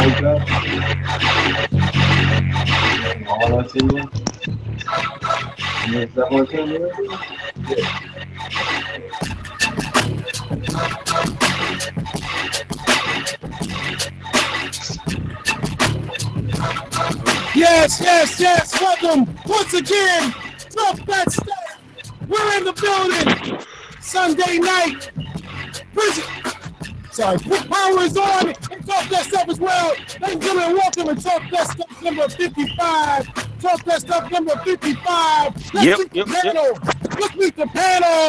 All I see is that one thing. Yes. Welcome once again. Talk That Stuff. We're in the building. Sunday night. Power is on and Talk That Stuff as well. Ladies and gentlemen, welcome to Talk That Stuff number 55. Talk That Stuff number 55. Let's meet the panel. Let's meet the panel.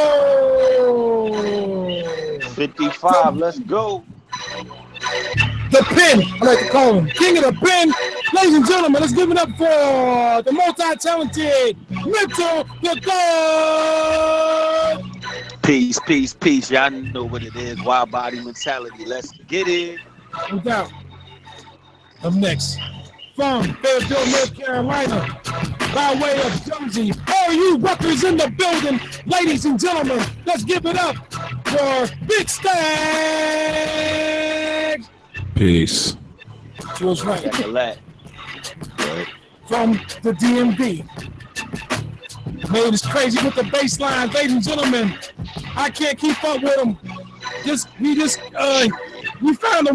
55, let's go. The Pen, I like to call him King of the Pen. Ladies and gentlemen, let's give it up for the multi-talented Mental the God. Peace. Y'all know what it is. Wild body mentality. Let's get it. No doubt. Up next, from Fayetteville, North Carolina, by way of Jersey, all you Rutgers in the building. Ladies and gentlemen, let's give it up for Big Stag. Peace. To his right. Right. From the DMV. Man, it's crazy with the bass lines, ladies and gentlemen. I can't keep up with him. We just found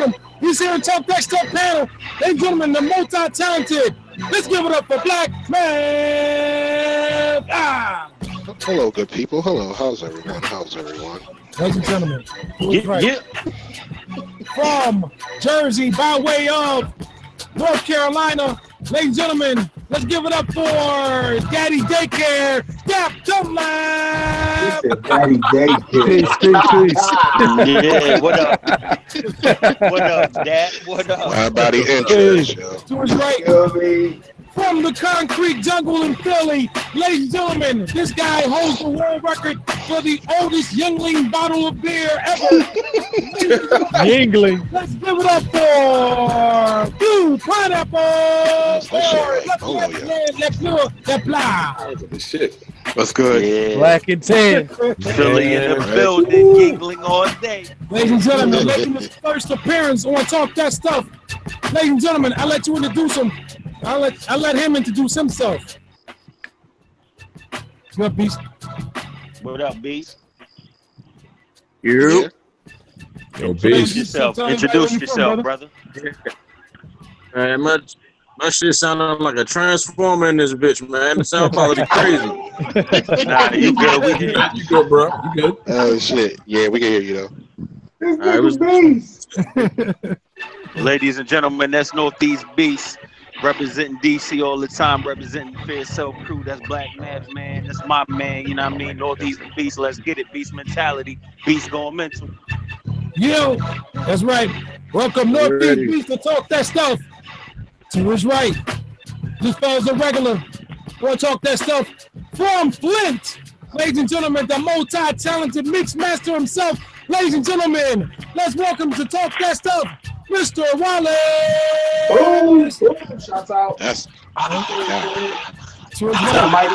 him. He's here and Talk That Stuff panel. Ladies and gentlemen, the multi-talented. Let's give it up for Black Man. Hello, good people. Hello. How's everyone? Ladies and gentlemen. From Jersey, by way of North Carolina. Ladies and gentlemen, let's give it up for Daddy Daycare, Dap Dunlap. Daddy Daycare. Yeah, what up? What up, Dad? What up? My body interest, yo. To his right, from the concrete jungle in Philly, ladies and gentlemen, this guy holds the world record for the oldest youngling bottle of beer ever. Yingling. Let's give it up for you, Pineapple. Shit. What's good? Yeah. Black and tan. Philly in the building, giggling all day. Ladies and gentlemen, making his first appearance on Talk That Stuff. Ladies and gentlemen, I'll let you introduce him. I'll let him introduce himself. What up, Beast? What up, Beast? You. Yo, Introduce Beast. yourself, brother. Man, my shit sounding like a transformer in this bitch, man. The sound quality crazy. Nah, you good? We hear You good, bro? You good? Oh, shit. Yeah, we can hear you, though. Ladies and gentlemen, that's Northeast Beast. Representing DC all the time, representing the Fair Self crew. That's Black Mavs, man. That's my man, you know what I mean? Northeast Beast, let's get it. Beast mentality. Beast going mental. Yo, that's right. Welcome, Northeast Beast, to Talk That Stuff. To his right, this fellow's a regular. We'll Talk That Stuff from Flint. Ladies and gentlemen, the multi-talented mix master himself. Ladies and gentlemen, let's welcome to Talk That Stuff, Mr. Wale. Oh, shouts out. That's To his right.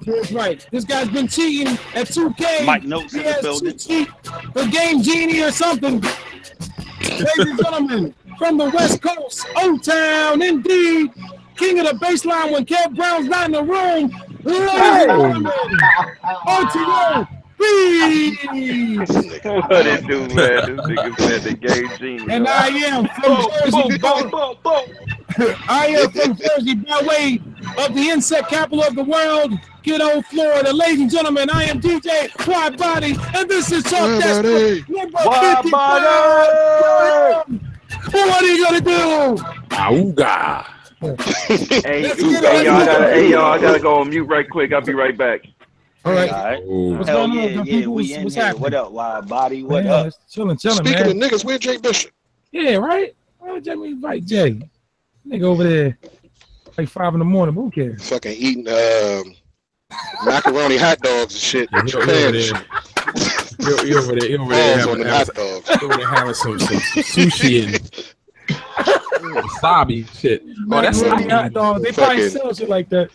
To his right. This guy's been cheating at 2K. Mike Notes he in the has building. cheat the Game Genie or something. Ladies and gentlemen, from the West Coast, O-Town, indeed. King of the baseline when Kev Brown's not in the room. Ladies and gentlemen, OTO. What it do, man? This nigga said the Game Genie. And I am from Jersey. I am from Jersey by way of the insect capital of the world, Kiddo, Florida. Ladies and gentlemen, I am DJ WIDEBODY, and this is Talk That Stuff number 55. What are you gonna do? Auga. Hey, y'all, I gotta go on mute right quick. I'll be right back. All right. What's Hell going on? Yeah, we in here. What up, WIDEBODY? What up? Chilling, Speaking man. of niggas, where Jay Bishop? Yeah, right? Why would Jamie invite Jay? Nigga over there like 5 in the morning, but who cares? Fucking eating macaroni hot dogs and shit. You over there having some sushi and wasabi shit. Oh, that's hot dog. They probably sell shit like that.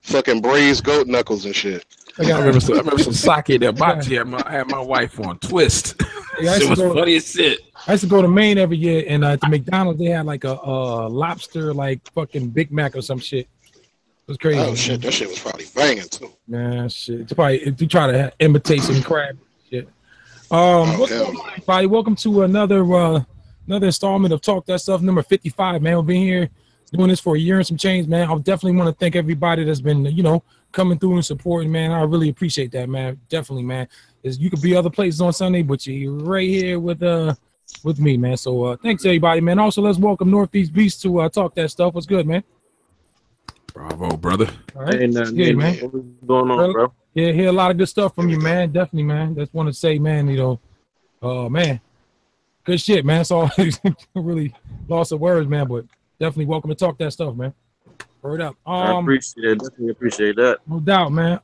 Fucking braised goat knuckles and shit. I remember some sake that Bachi had my wife on twist. Yeah, Shit was funny as shit. I used to go to Maine every year, and at the McDonald's they had like a lobster like fucking Big Mac or some shit. It was crazy. Oh shit, that shit was probably banging too. Man, shit. It's probably if you try to imitate some crab shit. What's going on, everybody? Welcome to another installment of Talk That Stuff, number 55. Man, we've been here doing this for a year and some change, man. I definitely want to thank everybody that's been, coming through and supporting, man. I really appreciate that, man. Definitely, man. You could be other places on Sunday, but you're right here with me, man. So thanks everybody, man. Also, let's welcome Northeast Beast to Talk That Stuff. What's good, man? Bravo, brother. All right. Hey, man. What's going on, bro? Yeah, hear a lot of good stuff from you, man. Definitely, man. Just want to say, man, man, good shit, man. So really lost of words, man, but definitely welcome to Talk That Stuff, man. Word up. I appreciate it. Definitely appreciate that. No doubt, man.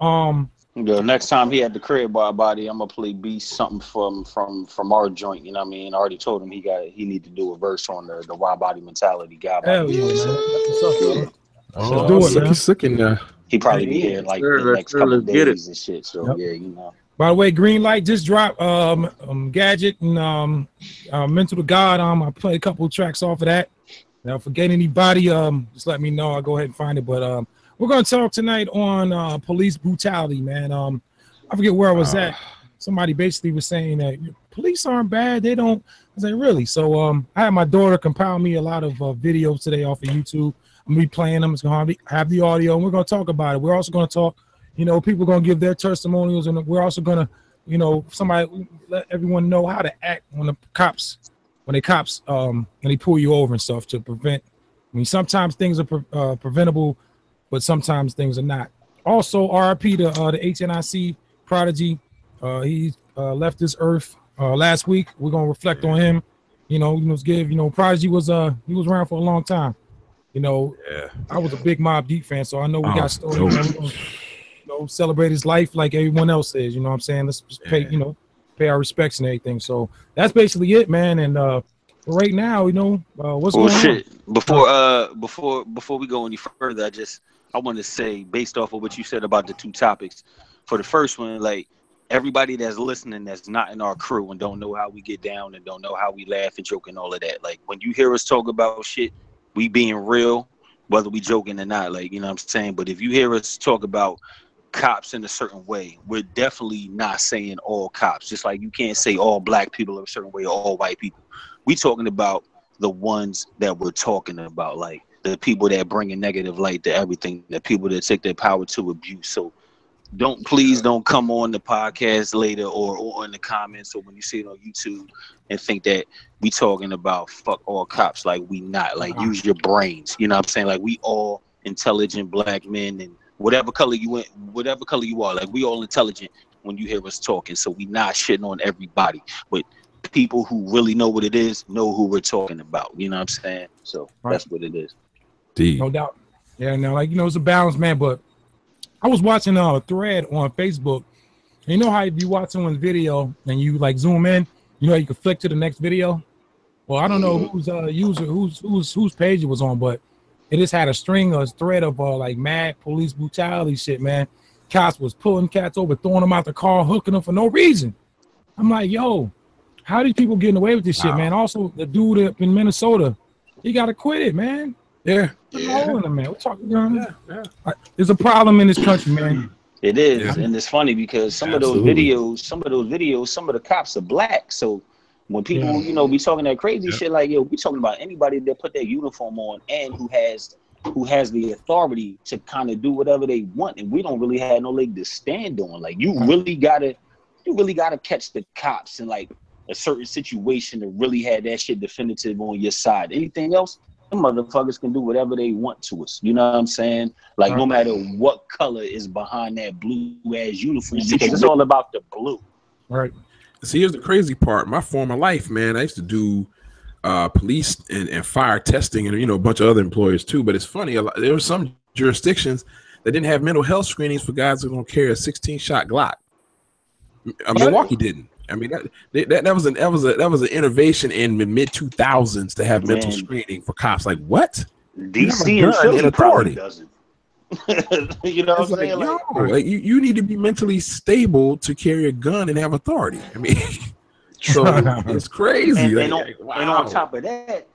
The next time he had the crib by body, I'm gonna play Beast something from our joint. You know what I mean? I already told him he need to do a verse on the wide body mentality guy. Hell yeah, man. That's what's up, man. Oh, do it, man. sick in there. He probably be here like the next couple of days and shit. So Yep. yeah, By the way, Green Light just dropped Gadget and Mental to God. I played a couple of tracks off of that. Now, forget anybody, just let me know. I'll go ahead and find it. But we're gonna talk tonight on police brutality, man. I forget where I was at. Somebody basically was saying that police aren't bad. They don't. I was like, really? So I had my daughter compile me a lot of videos today off of YouTube. I'm gonna be playing them. It's gonna have the audio, and we're gonna talk about it. We're also gonna talk. People are gonna give their testimonials, and we're also gonna, somebody let everyone know how to act when the cops, when they pull you over and stuff to prevent. I mean, sometimes things are preventable, but sometimes things are not. Also, RIP to the HNIC Prodigy. He left this earth last week. We're gonna reflect on him. Prodigy was he was around for a long time. I was a big Mobb Deep fan, so I know we got stories. Celebrate his life like everyone else is. You know what I'm saying? Let's just pay our respects and everything. So that's basically it, man. And right now, what's going on? Before we go any further, I want to say, based off of what you said about the two topics, for the first one, like everybody that's listening that's not in our crew and don't know how we get down and don't know how we laugh and joke and all of that. Like when you hear us talk about shit, we being real, whether we joking or not, like, you know what I'm saying? But if you hear us talk about cops in a certain way, we're definitely not saying all cops. Just like you can't say all black people are a certain way or all white people. We talking about the ones that we're talking about, like the people that bring a negative light to everything, the people that take their power to abuse. So please don't come on the podcast later or in the comments or when you see it on YouTube and think that we talking about fuck all cops. Like we not. Like use your brains. You know what I'm saying? Like we all intelligent black men and whatever color you are. Like we all intelligent when you hear us talking. So we not shitting on everybody, but people who really know what it is know who we're talking about. You know what I'm saying? So that's what it is. No doubt. Yeah. Now, it's a balance, man. But I was watching a thread on Facebook. And you know how if you watch someone's video and you like zoom in, you can flick to the next video. Well, I don't know whose page it was on, but it just had a thread of like mad police brutality shit, man. Cops was pulling cats over, throwing them out the car, hooking them for no reason. I'm like, yo, how these people getting away with this shit, man? Also, the dude up in Minnesota, he got acquitted, man. Yeah. Man. We're talking, there's a problem in this country, man. It is, and it's funny because some of those videos, some of the cops are black. So when people, be talking that crazy shit, like, yo, we talking about anybody that put their uniform on and who has the authority to kind of do whatever they want, and we don't really have no leg to stand on. Like, you really gotta catch the cops in like a certain situation to really have that shit definitive on your side. Anything else, them motherfuckers can do whatever they want to us. You know what I'm saying? Like, no matter what color is behind that blue ass uniform, because it's all about the blue. Right. See, here's the crazy part. My former life, man, I used to do police and fire testing and, a bunch of other employers too. But it's funny. There were some jurisdictions that didn't have mental health screenings for guys who don't carry a 16-shot Glock. Milwaukee didn't. I mean, that was an innovation in the mid 2000s to have mental screening for cops. Like, what? DC and Philly probably doesn't. You know what I'm saying? Like, you need to be mentally stable to carry a gun and have authority. I mean, So it's crazy. And on top of that,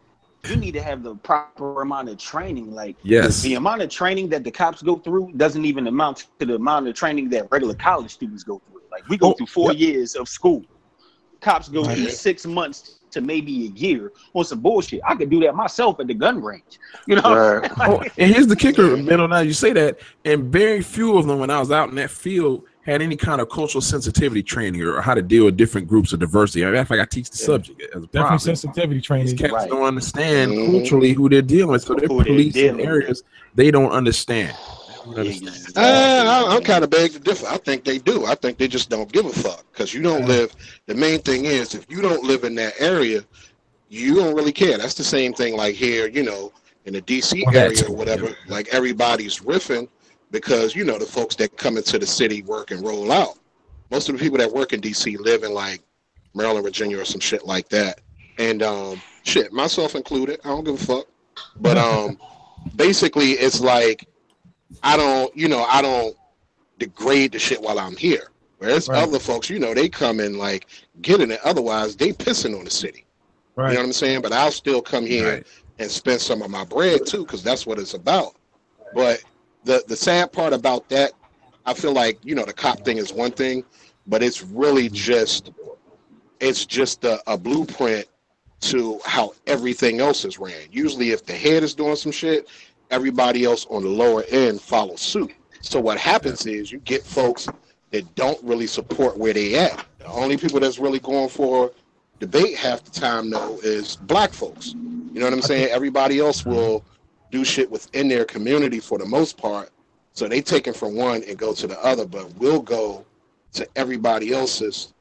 you need to have the proper amount of training. Like, yes, the amount of training that the cops go through doesn't even amount to the amount of training that regular college students go through. Like, we go through 4 years of school. Cops go through 6 months to maybe a year on some bullshit. I could do that myself at the gun range. You know. And here's the kicker, Menno. Now you say that, and very few of them, when I was out in that field, had any kind of cultural sensitivity training or how to deal with different groups of diversity. I mean, I teach the subject as a definitely sensitivity training. These cats don't understand culturally who they're dealing with, so they're policing areas they don't understand. I'm kind of beg to differ. I think they do. I think they just don't give a fuck because you don't live. The main thing is, if you don't live in that area, you don't really care. That's the same thing like here, you know, in the DC area or whatever. Like everybody's riffing because, you know, the folks that come into the city work and roll out. Most of the people that work in DC live in like Maryland, Virginia, or some shit like that. And shit, myself included. I don't give a fuck. But basically, it's like. I don't degrade the shit while I'm here. Whereas other folks, you know, they come and like get in it. Otherwise, they pissing on the city. Right. You know what I'm saying? But I'll still come here and spend some of my bread too, because that's what it's about. But the sad part about that, I feel like, you know, the cop thing is one thing, but it's really just a blueprint to how everything else is ran. Usually, if the head is doing some shit, everybody else on the lower end follows suit. So what happens is you get folks that don't really support where they at. The only people that's really going for debate half the time, though, is black folks. You know what I'm saying? Everybody else will do shit within their community for the most part. So they take it from one and go to the other, but we'll go to everybody else's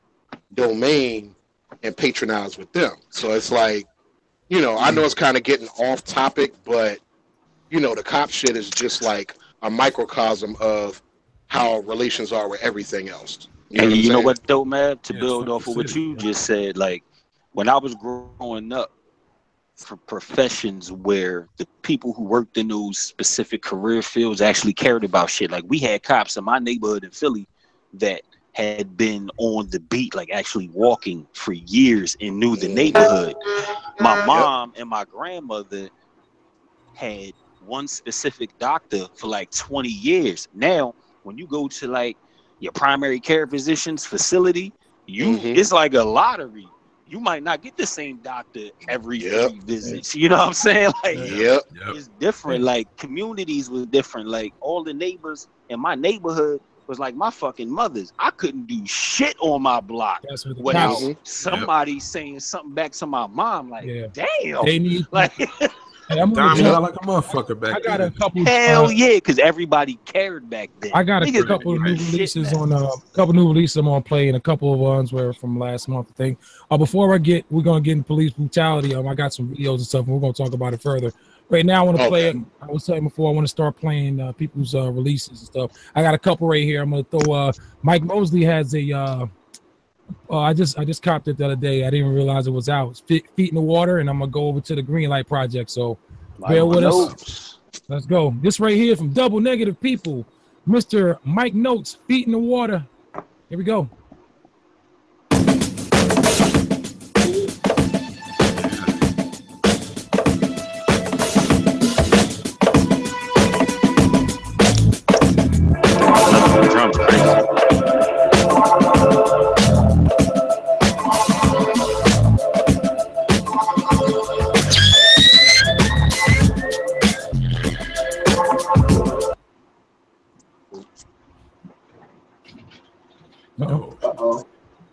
domain and patronize with them. So it's like, you know, I know it's kind of getting off topic, but you know, the cop shit is just like a microcosm of how relations are with everything else. You know what though, man? To build off of what you just said, like when I was growing up, for professions where the people who worked in those specific career fields actually cared about shit. Like we had cops in my neighborhood in Philly that had been on the beat, like actually walking for years and knew the neighborhood. My mom and my grandmother had one specific doctor for like 20 years. Now, when you go to like your primary care physician's facility, it's like a lottery. You might not get the same doctor every 3 visits. You know what I'm saying? Like, it's different. Like communities was different. Like all the neighbors in my neighborhood was like my fucking mothers. I couldn't do shit on my block without somebody saying something back to my mom. Like, damn. They need like. Hey, I'm like a motherfucker back I got a couple. Hell yeah, because everybody cared back then. I got a couple of new releases on I'm on play, and a couple of ones were from last month. I think. Before we're gonna get into police brutality. I got some videos and stuff, and we're gonna talk about it further. Right now, I want to play. I was saying before, I want to start playing people's releases and stuff. I got a couple right here. I'm gonna throw. Mike Mosley has a. I just copped it the other day. I didn't even realize it was out. It's Feet in the Water, and I'm gonna go over to the Green Light Project. So bear with us. Let's go. This right here from Double Negative People, Mr. Mike Notes, Feet in the Water. Here we go. Drums, right?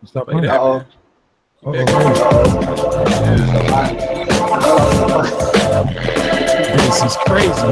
Stop playing that. This is crazy.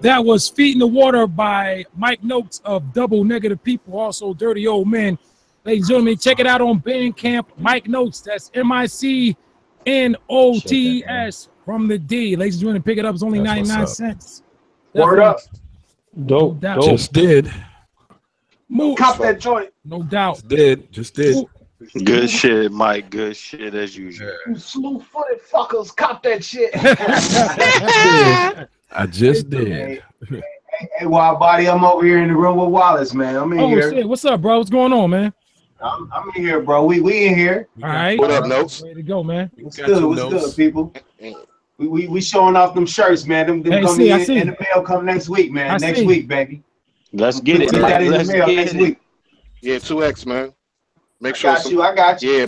That was Feet in the Water by Mike Notes of Double Negative People, also Dirty Old Men. Ladies and gentlemen, check it out on Bandcamp. Mike Notes, that's MICNOTS from the D. Ladies and gentlemen, pick it up. It's only 99 cents. Word up. Dope. No doubt. Just did. Move. Cop that joint. No doubt. Just did. Good shit, Mike. Good shit as usual. You slew-footed fuckers, cop that shit. I just did. Hey, Wild Body, I'm over here in the room with Wallace, man. I'm in here. Shit. What's up, bro? What's going on, man? I'm in here, bro. We in here. All right. What up, Notes? Ready to go, man. What's good, people? We showing off them shirts, man. Them coming in the mail come next week, man. Next week, baby. Let's get it. Let's get it next week. Yeah, 2X, man. Make sure I got you. Yeah,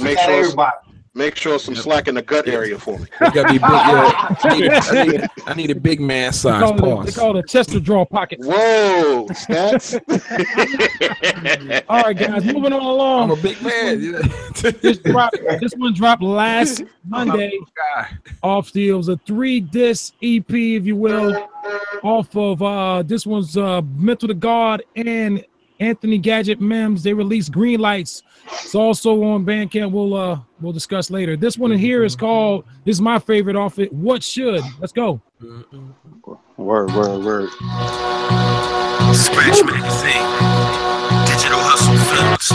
make sure some slack in the gut area for me. You gotta be big, I need a big man size They call it a Chester draw pocket. Whoa, stats. All right, guys, moving on along. I'm a big man. This one dropped last Monday. Off the, it was a 3-disc EP, if you will, off of this one's Mental to God and Anthony Gadget Mims. They released Green Lights. It's also on Bandcamp. We'll discuss later. This one in here is called, this is my favorite off it, What Should. Let's go. Word. Scratch Magazine, Digital Hustle Films,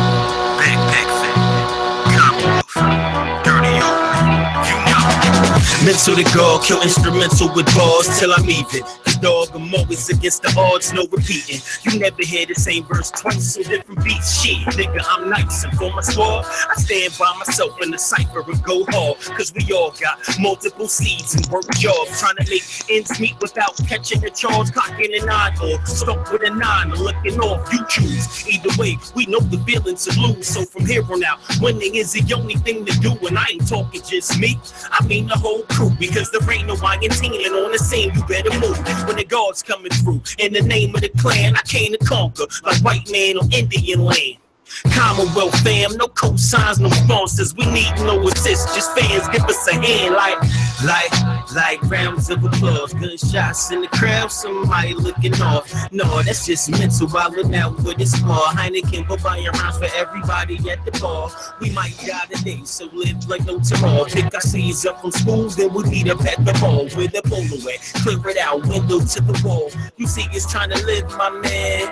Backpack Family, Commonwealth, Dirty Old Men, you know. Mental to God, kill instrumental with bars till I'm even. Dog, I'm always against the odds, no repeating. You never hear the same verse twice, so different beats. Shit, nigga, I'm nice. And for my squad, I stand by myself in the cypher and go hard. Cause we all got multiple seeds and work jobs. Trying to make ends meet without catching the charge. Cocking an eye or stuck with a 9 or looking off. You choose. Either way, we know the feeling to lose. So from here on out, winning is the only thing to do. And I ain't talking just me, I mean the whole crew. Because there ain't no Argentinian on the scene, you better move. When the guards coming through, in the name of the clan, I came to conquer, like white man on Indian land. Commonwealth fam, no cosigns, no sponsors. We need no assist, just fans give us a hand like rounds of applause. Gunshots in the crowd, somebody looking off. No, that's just mental, wildin' out with his paw. Heineken, but buying rounds for everybody at the bar. We might die today, so live like no tomorrow. Pick our seeds up from school, then we'll meet up at the mall. With the polo at, clear it out, window to the wall. You see us trying to live, my man.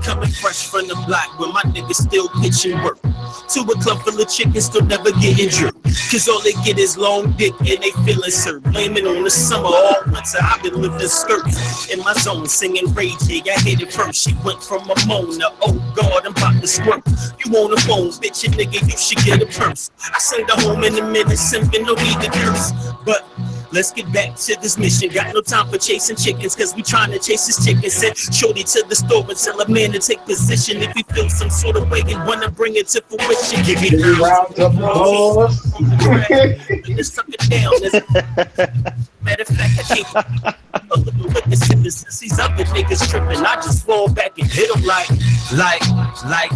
Coming fresh from the block where my niggas still pitching work. To a club full of chickens still never getting jerked. Cause all they get is long dick and they feeling served. Blaming on the summer, all winter I've been living skirts. In my zone singing Ray J, I hit it first. She went from a moan to, oh God, I'm about to squirt. You on the phone, bitch, and nigga, you should get a purse. I send her home in a minute, simping, no need to curse. But let's get back to this mission. Got no time for chasing chickens, cause we trying to chase this chicken. Send shorty to the store and tell a man to take position. If he feels some sort of way and wanna bring it to fruition, give me rounds of applause. Let's suck it down. Matter of fact, I can't a little witness since these other niggas tripping. I just fall back and hit them like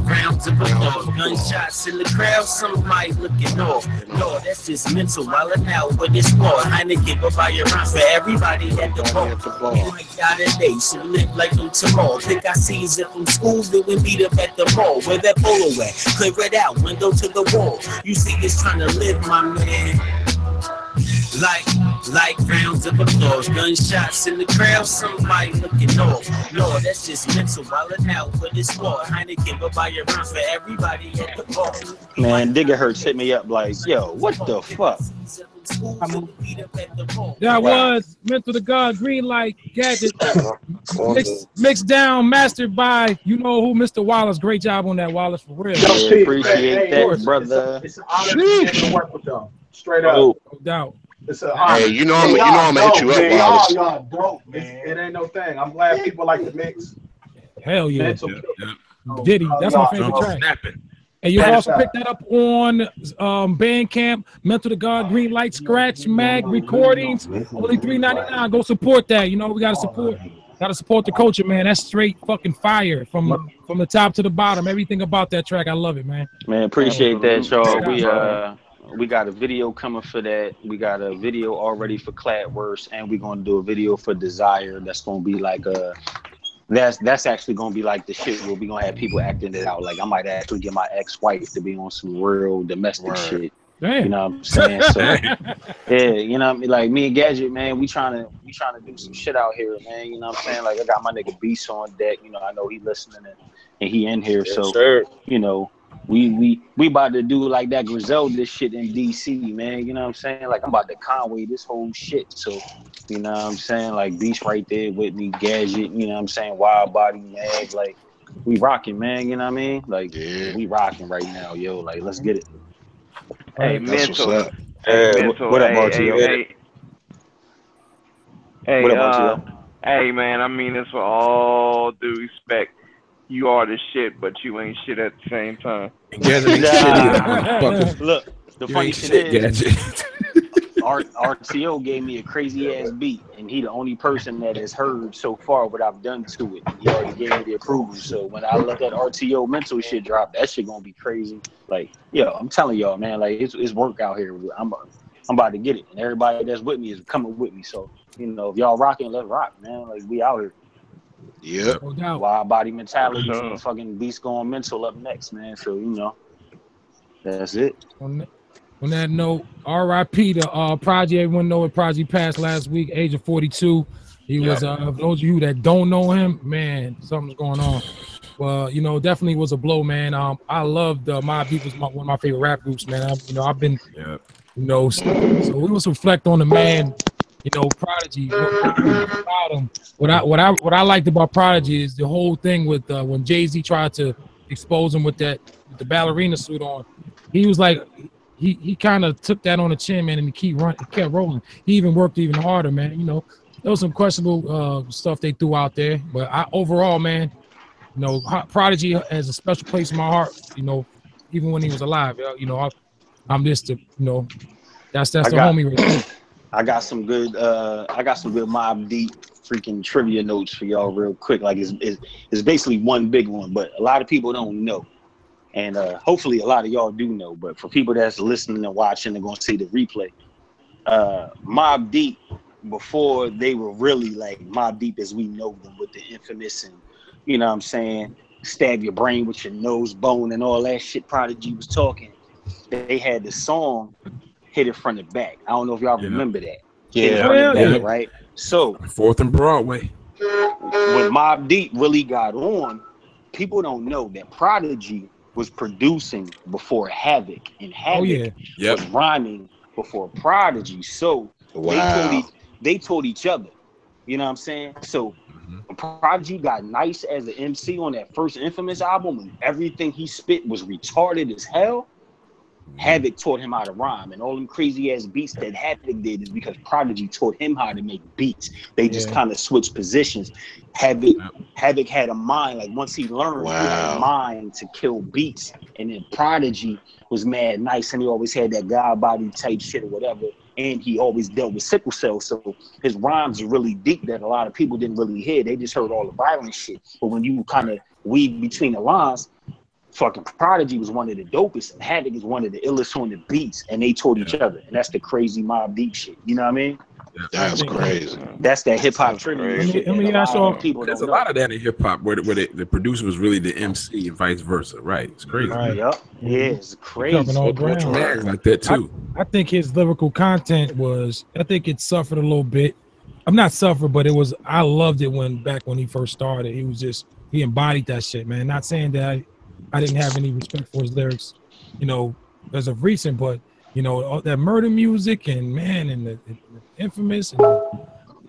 rounds of applause. Gunshots in the crowd, somebody looking off. No, that's just mental. Wildin' out with this war. Heineken, but buy your rounds for everybody at the bar. We might die today, so live like no tomorrow. Pick our seeds up from school, then we meet up at the mall. Where that polo at? Clear it out, window to the wall. You see us trying to live, my man. Like rounds of applause, gunshots in the crowd, somebody looking off. No, that's just mental, wildin' out for this war. Heineken, but buy your rounds for everybody at the bar. Man, Digga Hurts hit me up like, yo, what the fuck? That was Mental to God, Green Light, Gadget, mixed down, mastered by, you know who, Mr. Wallace. Great job on that, Wallace, for real. Yeah, appreciate that, brother. It's an honor to work with y'all. Straight up. No doubt. It's an honor. Hey, you know I'm gonna hit you up, Wallace. Y'all dope, man. It ain't no thing. I'm glad people like the mix. Hell yeah. Yeah. Diddy, that's my favorite track. Snapping. And you can also pick that up on Bandcamp, Mental to God, Green Light, Scratch, Mag, Recordings, only $3.99. Go support that. You know, we got to support Gotta support the culture, man. That's straight fucking fire from the top to the bottom. Everything about that track, I love it, man. Man, appreciate that, y'all. We got a video coming for that. We got a video already for Cladworse, and we're gonna do a video for Desire. That's gonna be like that's actually gonna be like the shit where we gonna have people acting it out. Like I might actually get my ex-wife to be on some real domestic shit. Damn. You know what I'm saying? So yeah, you know what I mean? Like me and Gadget, man, we trying to do some shit out here, man. You know what I'm saying? Like I got my nigga Beast on deck. You know, I know he listening and he in here. Yes, so sir. you know, we about to do like that Griselda shit in DC, man. You know what I'm saying? Like I'm about to Conway this whole shit. So you know what I'm saying? Like Beast right there with me, Gadget, you know what I'm saying? Wild Body, man. Like we rocking, man, you know what I mean? Like we rocking right now, yo. Like let's get it. Hey, That's what's Mental. up. Hey, Mental. What up, Hey, RTO? What up, RTO? Hey, man, I mean this with all due respect. You are the shit, but you ain't shit at the same time. Look, the funny shit is, RTO gave me a crazy ass beat, and he the only person that has heard so far what I've done to it. He already gave me the approval. So when I look at RTO Mental shit drop, that shit gonna be crazy. Like, yo, I'm telling y'all, man, like it's work out here. I'm about to get it, and everybody that's with me is coming with me. So you know, if y'all rocking, let's rock, man. Like we out here. Yep. Wild Body Mentality and fucking Beast going Mental up next, man. So you know, that's it. On that note, R.I.P. to Prodigy. Everyone know it. Prodigy passed last week, age of 42. He was, for those of you that don't know him, man, something's going on. Well, you know, definitely was a blow, man. I loved Mobb Deep was one of my favorite rap groups, man. I've been, you know, so we must reflect on the man, you know, Prodigy. About him. What I liked about Prodigy is the whole thing with when Jay-Z tried to expose him with the ballerina suit on. He was like. He kind of took that on the chin, man, and he kept rolling. He even worked even harder, man. You know, there was some questionable stuff they threw out there, but overall, man, you know, Prodigy has a special place in my heart. You know, even when he was alive, you know, I'm just you know, that's the homie right there. I got some good Mobb Deep freaking trivia notes for y'all real quick. Like it's basically one big one, but a lot of people don't know. And hopefully a lot of y'all do know, but for people that's listening and watching, they're going to see the replay. Mobb Deep, before they were really like Mobb Deep as we know them with the infamous and, you know what I'm saying, stab your brain with your nose bone and all that shit Prodigy was talking, they had the song Hit It From the Back. I don't know if y'all remember that. Hit It From the Back, right? So 4th and Broadway. When Mobb Deep really got on, people don't know that Prodigy was producing before Havoc, and Havoc was rhyming before Prodigy. So they told each other, you know what I'm saying? So when Prodigy got nice as an MC on that first Infamous album, and everything he spit was retarded as hell, Havoc taught him how to rhyme, and all them crazy ass beats that Havoc did is because Prodigy taught him how to make beats. They just kind of switched positions. Havoc had a mind, like once he learned, he had a mind to kill beats, and then Prodigy was mad nice, and he always had that God body type shit or whatever, and he always dealt with sickle cell, so his rhymes are really deep that a lot of people didn't really hear. They just heard all the violent shit, but when you kind of weave between the lines, fucking Prodigy was one of the dopest, and Havoc is one of the illest on the beats, and they taught each other, and that's the crazy Mobb Deep shit. You know what I mean? That's crazy. That's that hip hop trivia shit. There's a lot of that in hip hop where the producer was really the MC and vice versa, right? It's crazy. Yep. Yeah, it's crazy. Like that too. I think his lyrical content I think it suffered a little bit. I'm not suffered, but I loved it back when he first started. He embodied that shit, man. Not saying that I didn't have any respect for his lyrics, you know, as of recent, but you know, all that murder music and the infamous, and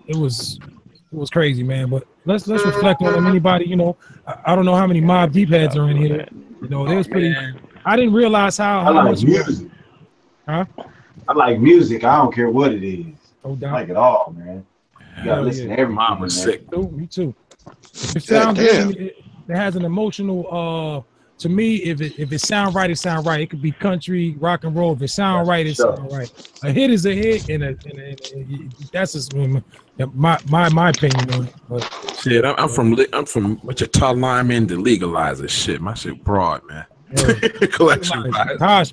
it was crazy, man. But let's reflect on him. Anybody, you know, I don't know how many Mobb Deep heads are in here. You know, they was pretty. I didn't realize how much music. Huh? I like music. I don't care what it is. No doubt. I like it all, man. You gotta listen to everything. Mom was sick. Me too. It sounds good. It has an emotional to me, if it sound right, it sound right. It could be country, rock and roll. If it sound right, it sound right. A hit is a hit, and that's just my opinion on it. But shit, I'm from Wichita Lineman to legalize this shit. My shit broad, man. Collection wise. Tosh,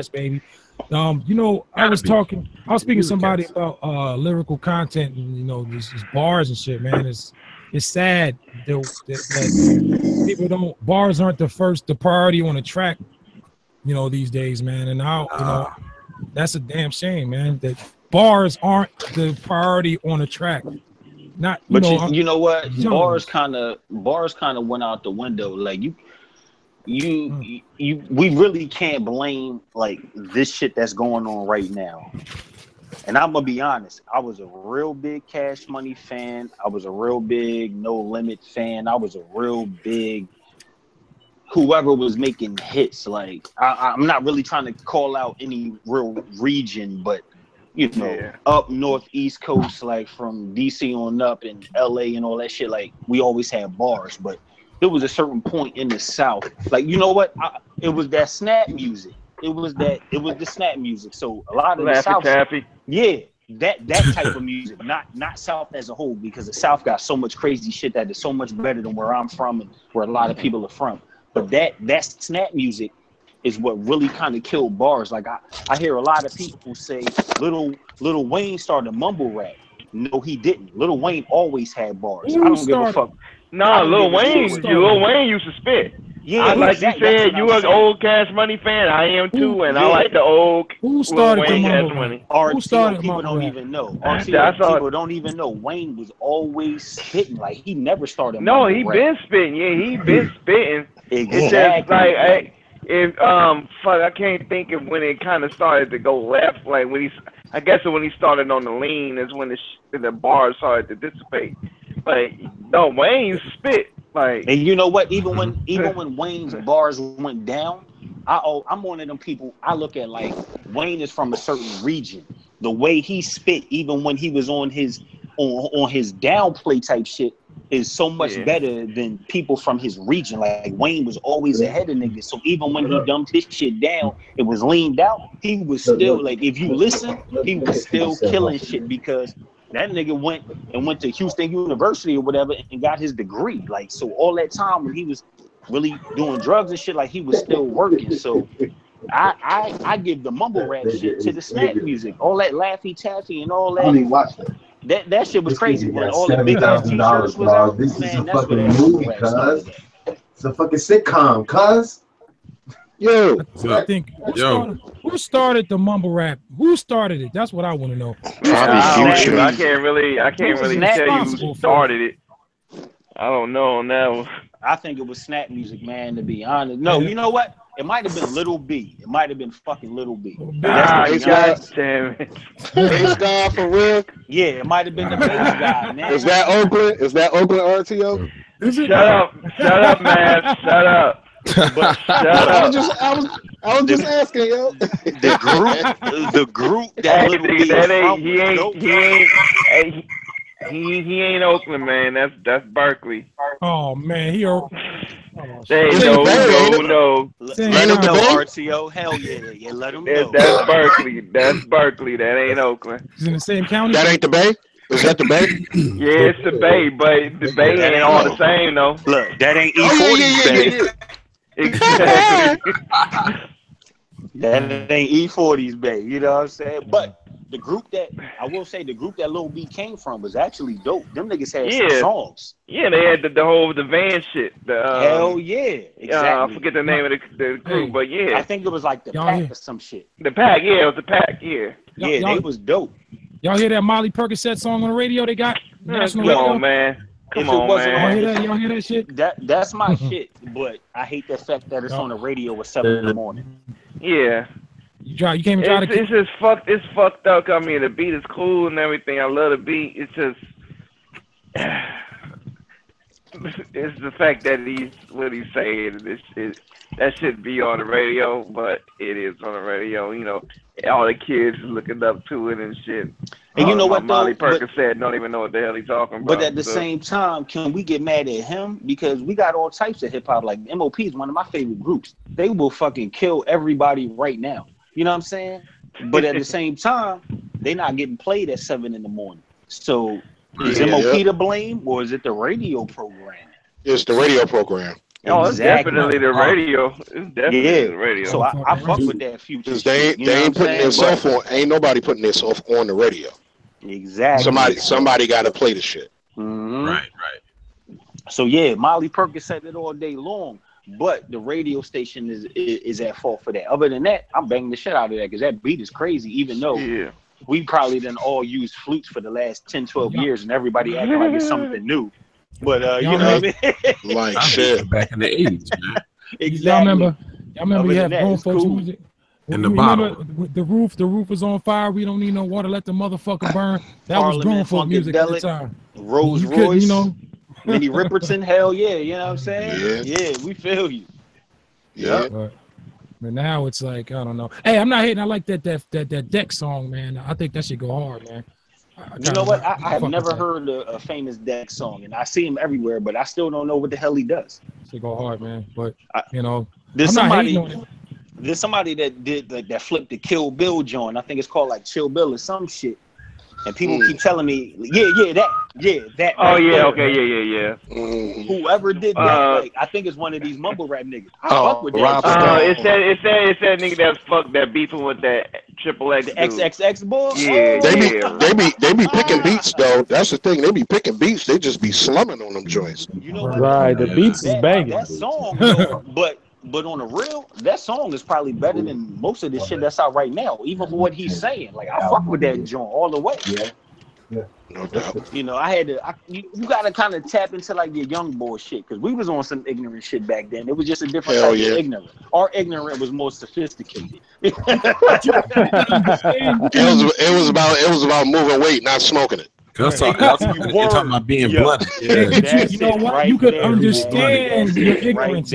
baby. You know, I was speaking to somebody about lyrical content and, you know, these bars and shit, man. It's sad that people bars aren't the priority on the track, you know, these days, man. And now, you know, that's a damn shame, man, that bars aren't the priority on the track. Not, you know what? Bars kind of went out the window. Like we really can't blame like this shit that's going on right now. And I'm gonna be honest, I was a real big Cash Money fan. I was a real big No Limit fan. I was a real big whoever was making hits. Like I'm not really trying to call out any real region, but you know, up north, East Coast, like from DC on up and LA and all that shit, like we always had bars, but there was a certain point in the South. Like, you know what? It was that snap music. It was the snap music. So a lot of the South, yeah, that type of music, not South as a whole, because the South got so much crazy shit that is so much better than where I'm from and where a lot of people are from. But that snap music is what really kind of killed bars. Like I hear a lot of people say Lil Wayne started mumble rap. No, he didn't. Lil Wayne always had bars. I don't give a fuck. No, Lil Wayne used to spit. Yeah, like you said, you an old Cash Money fan. I am too, and I like the old Who started Lil Wayne the Cash Money. Who started people don't even know. People don't even know. Wayne was always spitting. Like he never started. No, he been spitting. Yeah, he been spitting. Exactly. It's just like I can't think of when it kind of started to go left. Like when when he started on the lean is when the bars started to dissipate. Like no, Wayne used to spit. Like, and you know what? Even when Wayne's bars went down, I'm one of them people. I look at like Wayne is from a certain region. The way he spit, even when he was on his downplay type shit, is so much better than people from his region. Like Wayne was always ahead of niggas. So even when he dumped his shit down, it was leaned out. He was still like, if you listen, he was still killing shit because that nigga went to Houston University or whatever and got his degree. Like, so all that time when he was really doing drugs and shit, like he was still working. So I give the mumble rap shit to the snap music. All that Laffy Taffy and all that. I didn't watch that. That shit was crazy. When all the big ass t-shirts was out, this man, is a that's fucking where that movie, rap started. cuz. It's a fucking sitcom, cuz. Yo, I think who started the mumble rap? Who started it? That's what I want to know. I can't really tell you who started it. I don't know on that one. I think it was snap music, man, to be honest. No, you know what? It might have been Little B. It might have been fucking Little B. Damn it. Bass guy for real? Yeah, it might have been the bass guy, man. Is that Oakland? Is that Oakland RTO? Shut up, man. Shut up. I was just asking, yo. The group that Little B he ain't Oakland, man. That's Berkeley. Oh man, no. Let him know, RTO. Hell yeah, let him know. That's Berkeley. That's Berkeley. That ain't Oakland. He's in the same county. That ain't the Bay? Is that the Bay? Yeah, it's the Bay, but the Bay ain't all the same though. Look, that ain't E40's Bay. Exactly. That ain't E40's Bay. You know what I'm saying? But the group that Lil B came from was actually dope. Them niggas had some songs. Yeah, they had the whole van shit. Hell yeah, exactly. I forget the name of the group, but yeah, I think it was like the Pack or some shit. The Pack, yeah, it was the Pack, yeah. Yeah, they was dope. Y'all hear that Molly Percocet song on the radio? They got national radio. Come on, man. Y'all hear that shit? That's my shit, but I hate the fact that it's on the radio at 7 in the morning. Yeah. You came and tried to. It's just fucked. It's fucked up. I mean, the beat is cool and everything. I love the beat. It's just, it's the fact that what he's saying. That should be on the radio, but it is on the radio. You know, all the kids looking up to it and shit. And you know what, Molly though? Perkins said, don't even know what the hell he's talking about. But at the same time, can we get mad at him? Because we got all types of hip hop. Like MOP is one of my favorite groups. They will fucking kill everybody right now. You know what I'm saying? But at the same time, they not getting played at 7 in the morning. So is MOP to blame, or is it the radio program? It's the radio program. Oh, it's definitely the radio. It's definitely the radio. So I fuck with that future. They ain't putting themselves on. Ain't nobody putting themselves on the radio. Exactly. Somebody got to play the shit. Mm-hmm. Right. So yeah, Molly Perkins said it all day long, but the radio station is at fault for that. Other than that, I'm banging the shit out of that because that beat is crazy. Even though we probably done all used flutes for the last 10, 12 years, and everybody acting like it's something new. But you know what I mean? Like shit. Back in the 80s, man. Exactly. Y'all remember we had grown folks music? In the bottle. The roof was on fire. We don't need no water. Let the motherfucker burn. That was grown folk music at the time. Rolls Royce, Minnie Riperton. Hell yeah, you know what I'm saying? Yeah, we feel you. Yeah. But now it's like, I don't know. Hey, I'm not hating. I like that Deck song, man. I think that should go hard, man. You know what? I have never heard a famous Deck song, and I see him everywhere, but I still don't know what the hell he does. Should go hard, man. But there's somebody that did that flipped the Kill Bill joint. I think it's called like Chill Bill or some shit. And people keep telling me, that. Oh yeah, okay, yeah. Whoever did that, like, I think it's one of these mumble rap niggas. I fuck with that. It's that nigga that beefing with that Triple X. The XXX boy. Yeah, they be picking beats though. That's the thing. They be picking beats. They just be slumming on them joints. You know what? Right, the beats is banging. That song, though, but on the real, that song is probably better than most of the shit that's out right now, even for what he's saying. Like, I fuck with that joint all the way. Yeah. No doubt. You know, you gotta kind of tap into like your young boy shit, because we was on some ignorant shit back then. It was just a different type of ignorant. Our ignorant was more sophisticated. It was about moving weight, not smoking it. You're talking about being blunt. You know what? Right, you could there, understand your ignorance.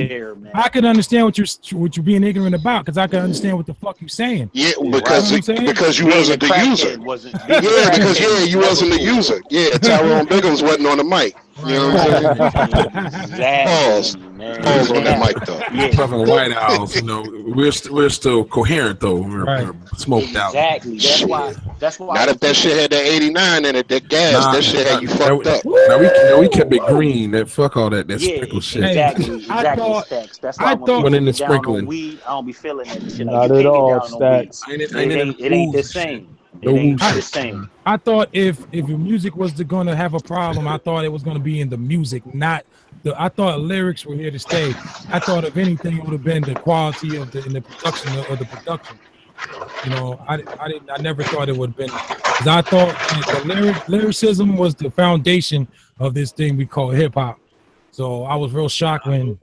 I could understand what you're being ignorant about, because I could understand what the fuck you're saying. Yeah, because you wasn't the user. Because you wasn't the user. Yeah, Tyrone Biggums wasn't on the mic. You know what I'm saying? Pause on that mic though. Talking White Owls, we're still coherent though. We're smoked out. Exactly. That's why. Not if that shit had that 89 in it, that gas, that shit had you fucked up. Now we kept it green. That fuck all that sprinkle shit. Exactly. That's why when in the sprinkling. Weed, I don't be feeling that shit. Not at all, Stacks. It ain't the same. It ain't the same. I thought if your music was going to have a problem, I thought it was going to be in the music, not the. I thought lyrics were here to stay. I thought if anything, it would have been the quality of the production of the production. I never thought it would have been, because I thought the lyricism was the foundation of this thing we call hip hop. So I was real shocked when.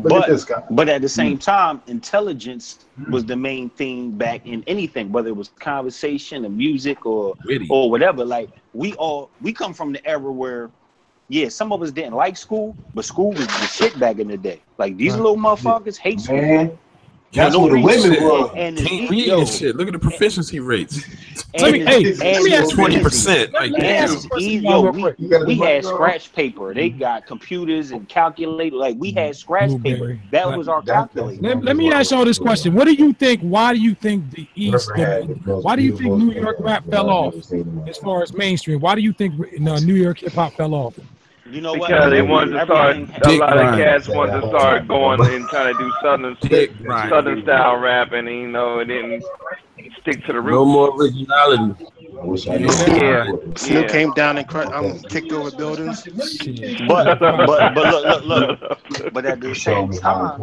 But at the same time, intelligence was the main thing back in anything, whether it was conversation or music or whatever. Like we come from the era where, some of us didn't like school, but school was the shit back in the day. Like these little motherfuckers hate school. Man. That's what the women were. And can't read this shit. Look at the proficiency rates. Let me ask 20%. Like, we had scratch paper. They got computers and calculators. Like we had scratch paper. That was our calculator. Let me ask y'all this question. What do you think? Why do you think the East? Why do you think New York rap fell off as far as mainstream? Why do you think New York hip hop fell off? You know what? Because they wanted to start. A lot of cats wanted to start going and trying to do southern style rapping, and it didn't stick to the roots. No more originality. Snoop came down and kicked over buildings. But look. But at the same time,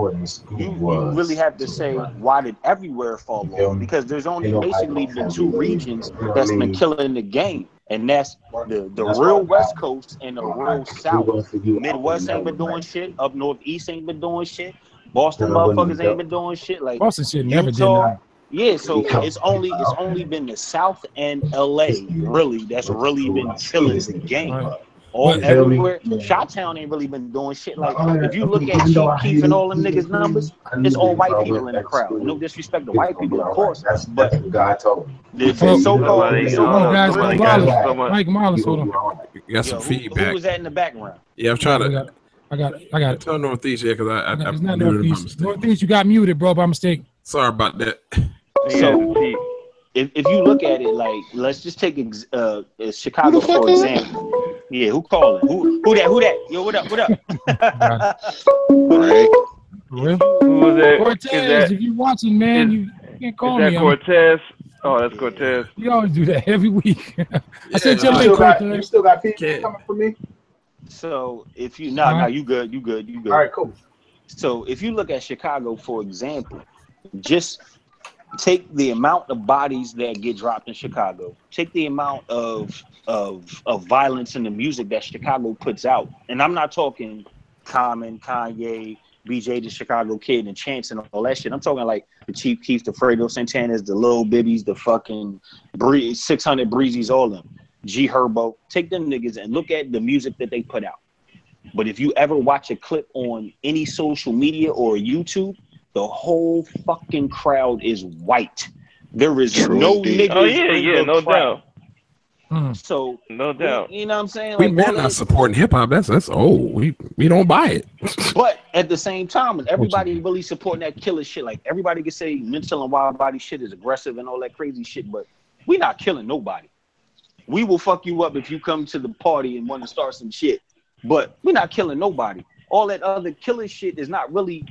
you really have to say, why did everywhere fall off? Because there's only basically been two regions that's been killing the game. And that's the real West Coast and the real South. Midwest ain't been doing shit. Up Northeast ain't been doing shit. Boston motherfuckers ain't been doing shit. Like Boston shit never did that. Yeah, so it's only been the South and LA really that's really been killing the game Everywhere. Chi-Town ain't really been doing shit. Like, if you look at Chief Keef and all them niggas' numbers, it's all white people in the crowd. No disrespect to white people, of course, but the so-called Mike Morales, hold on. You got some feedback. Who was that in the background? Yeah, I'm trying to. I got it. Tell Northeast, yeah, because I it's not Northeast. Northeast, you got muted, bro, by mistake. Sorry about that. So, if you look at it, like, let's just take Chicago for example. Yeah, who calling? Who that? Yo, what up? Right. Who was that? Cortez, if you watching, man, you can't call me. Is that Cortez? Oh, that's Cortez. You always do that every week. I said you still got feedback coming from me? So if you you good. All right, cool. So if you look at Chicago, for example, just take the amount of bodies that get dropped in Chicago, take the amount of violence in the music that Chicago puts out. And I'm not talking Common, Kanye, BJ the Chicago Kid, and Chance and all that shit. I'm talking like the Chief Keef, the Fredo Santanas, the Lil Bibbies, the fucking 600 Breezes, all of them. G Herbo. Take them niggas and look at the music that they put out. But if you ever watch a clip on any social media or YouTube, the whole fucking crowd is white. There is no niggas. Oh yeah, no doubt. So no doubt. You know what I'm saying? Like, we're not supporting hip hop. That's old. We don't buy it. But at the same time, everybody really supporting that killer shit. Like, everybody can say mental and wild body shit is aggressive and all that crazy shit, but we not killing nobody. We will fuck you up if you come to the party and want to start some shit, but we're not killing nobody. All that other killer shit is not really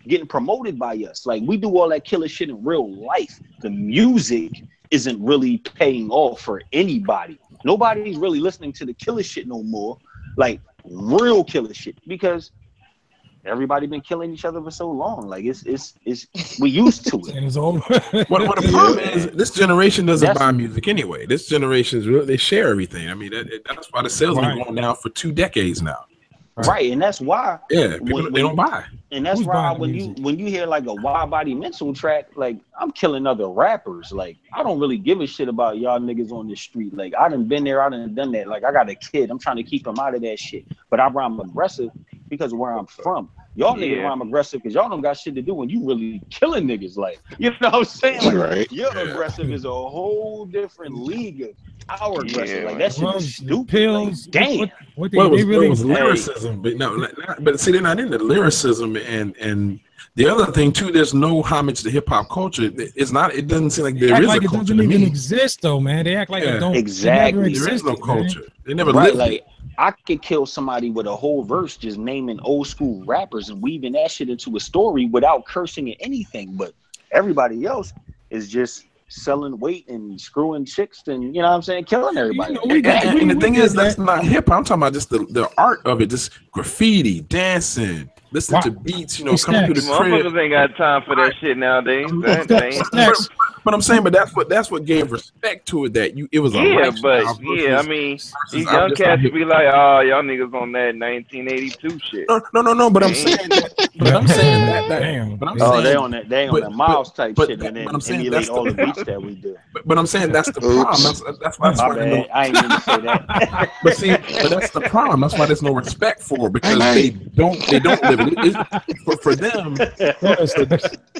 getting promoted by us. Like, we do all that killer shit in real life. The music isn't really paying off for anybody. Nobody's really listening to the killer shit no more, like real killer shit, because everybody been killing each other for so long. Like, it's we used to it. And it's over. What the problem is, this generation doesn't buy music anyway. This generation is really, they share everything. I mean, that's why the sales have been going down for 2 decades now. Right, and that's why. Yeah, people, they don't buy. And that's why when you hear like a Wild Body Mental track, like, I'm killing other rappers. Like, I don't really give a shit about y'all niggas on the street. Like, I done been there, I done done that. Like, I got a kid, I'm trying to keep him out of that shit. But I rhyme aggressive because of where I'm from. Y'all niggas rhyme aggressive because y'all don't got shit to do when you really killing niggas. Like, you know what I'm saying? Like, right. Your aggressive is a whole different league of our aggressive. Like, that shit is stupid. Pills, like, damn. It was lyricism, but no, but see, they're not into lyricism, and the other thing too, there's no homage to hip hop culture. It's not. It doesn't seem like there is a culture. It doesn't even exist, though, man. They act like it don't. Exactly. There is no culture. Man. They never lived like. I could kill somebody with a whole verse just naming old school rappers and weaving that shit into a story without cursing or anything. But everybody else is just selling weight and screwing chicks and, you know what I'm saying, killing everybody. And the thing is, that's not hip hop. I'm talking about just the art of it, just graffiti, dancing, listening to beats, you know, coming through the crib. Motherfuckers ain't got time for that shit nowadays. But I'm saying, but that's what gave respect to it. That it was a I mean, these young cats be like, oh, y'all niggas on that 1982 shit. No. But I'm saying, that. But I'm saying, they on that Miles type shit, and then emulate all the beats that we do. But I'm saying that's the problem. That's why I ain't mean to say that. but that's the problem. That's why there's no respect for it, because they don't live it.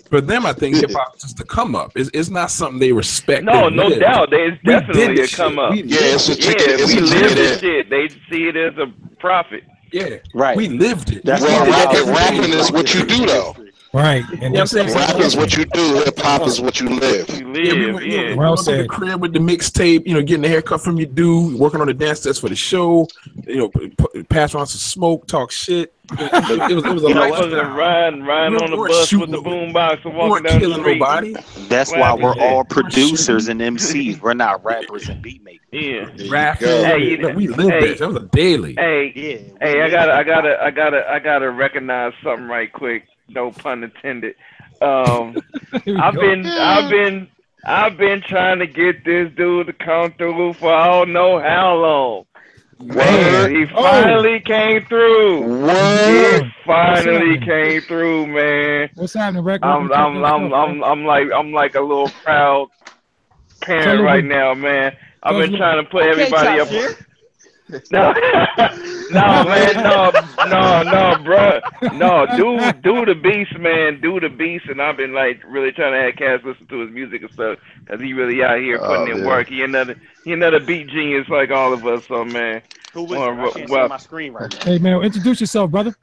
For them, I think hip hop is just a come up. It's not something they respect. No doubt. There's definitely a come up. We live this shit. They see it as a profit. Yeah, right. We lived it. Rapping is what you do, though. Right, and rap is what you do. Hip hop is what you live. Well said. The crib with the mixtape, you know, getting the haircut from your dude, working on the dance sets for the show, you know, pass around some smoke, talk shit. It was a lifestyle. Riding on the bus with the boombox and walking down the street. Nobody. That's why we're all producers and MCs. We're not rappers and beat makers. Yeah, we lived that. That was a daily. Hey, I gotta recognize something right quick. No pun intended. I've been trying to get this dude to come through for I don't know how long. Man, he finally came through. He finally came through, man. What's happening, record? I'm like a little proud parent right now, man. I've been trying to put everybody up. No, no, man, no, bro, no, do the beast, man, do the beast, and I've been like really trying to have cats listen to his music and stuff, cause he really out here putting in work. He another beat genius like all of us, so man. Who was it? I can't see my screen right now. Hey man, introduce yourself, brother.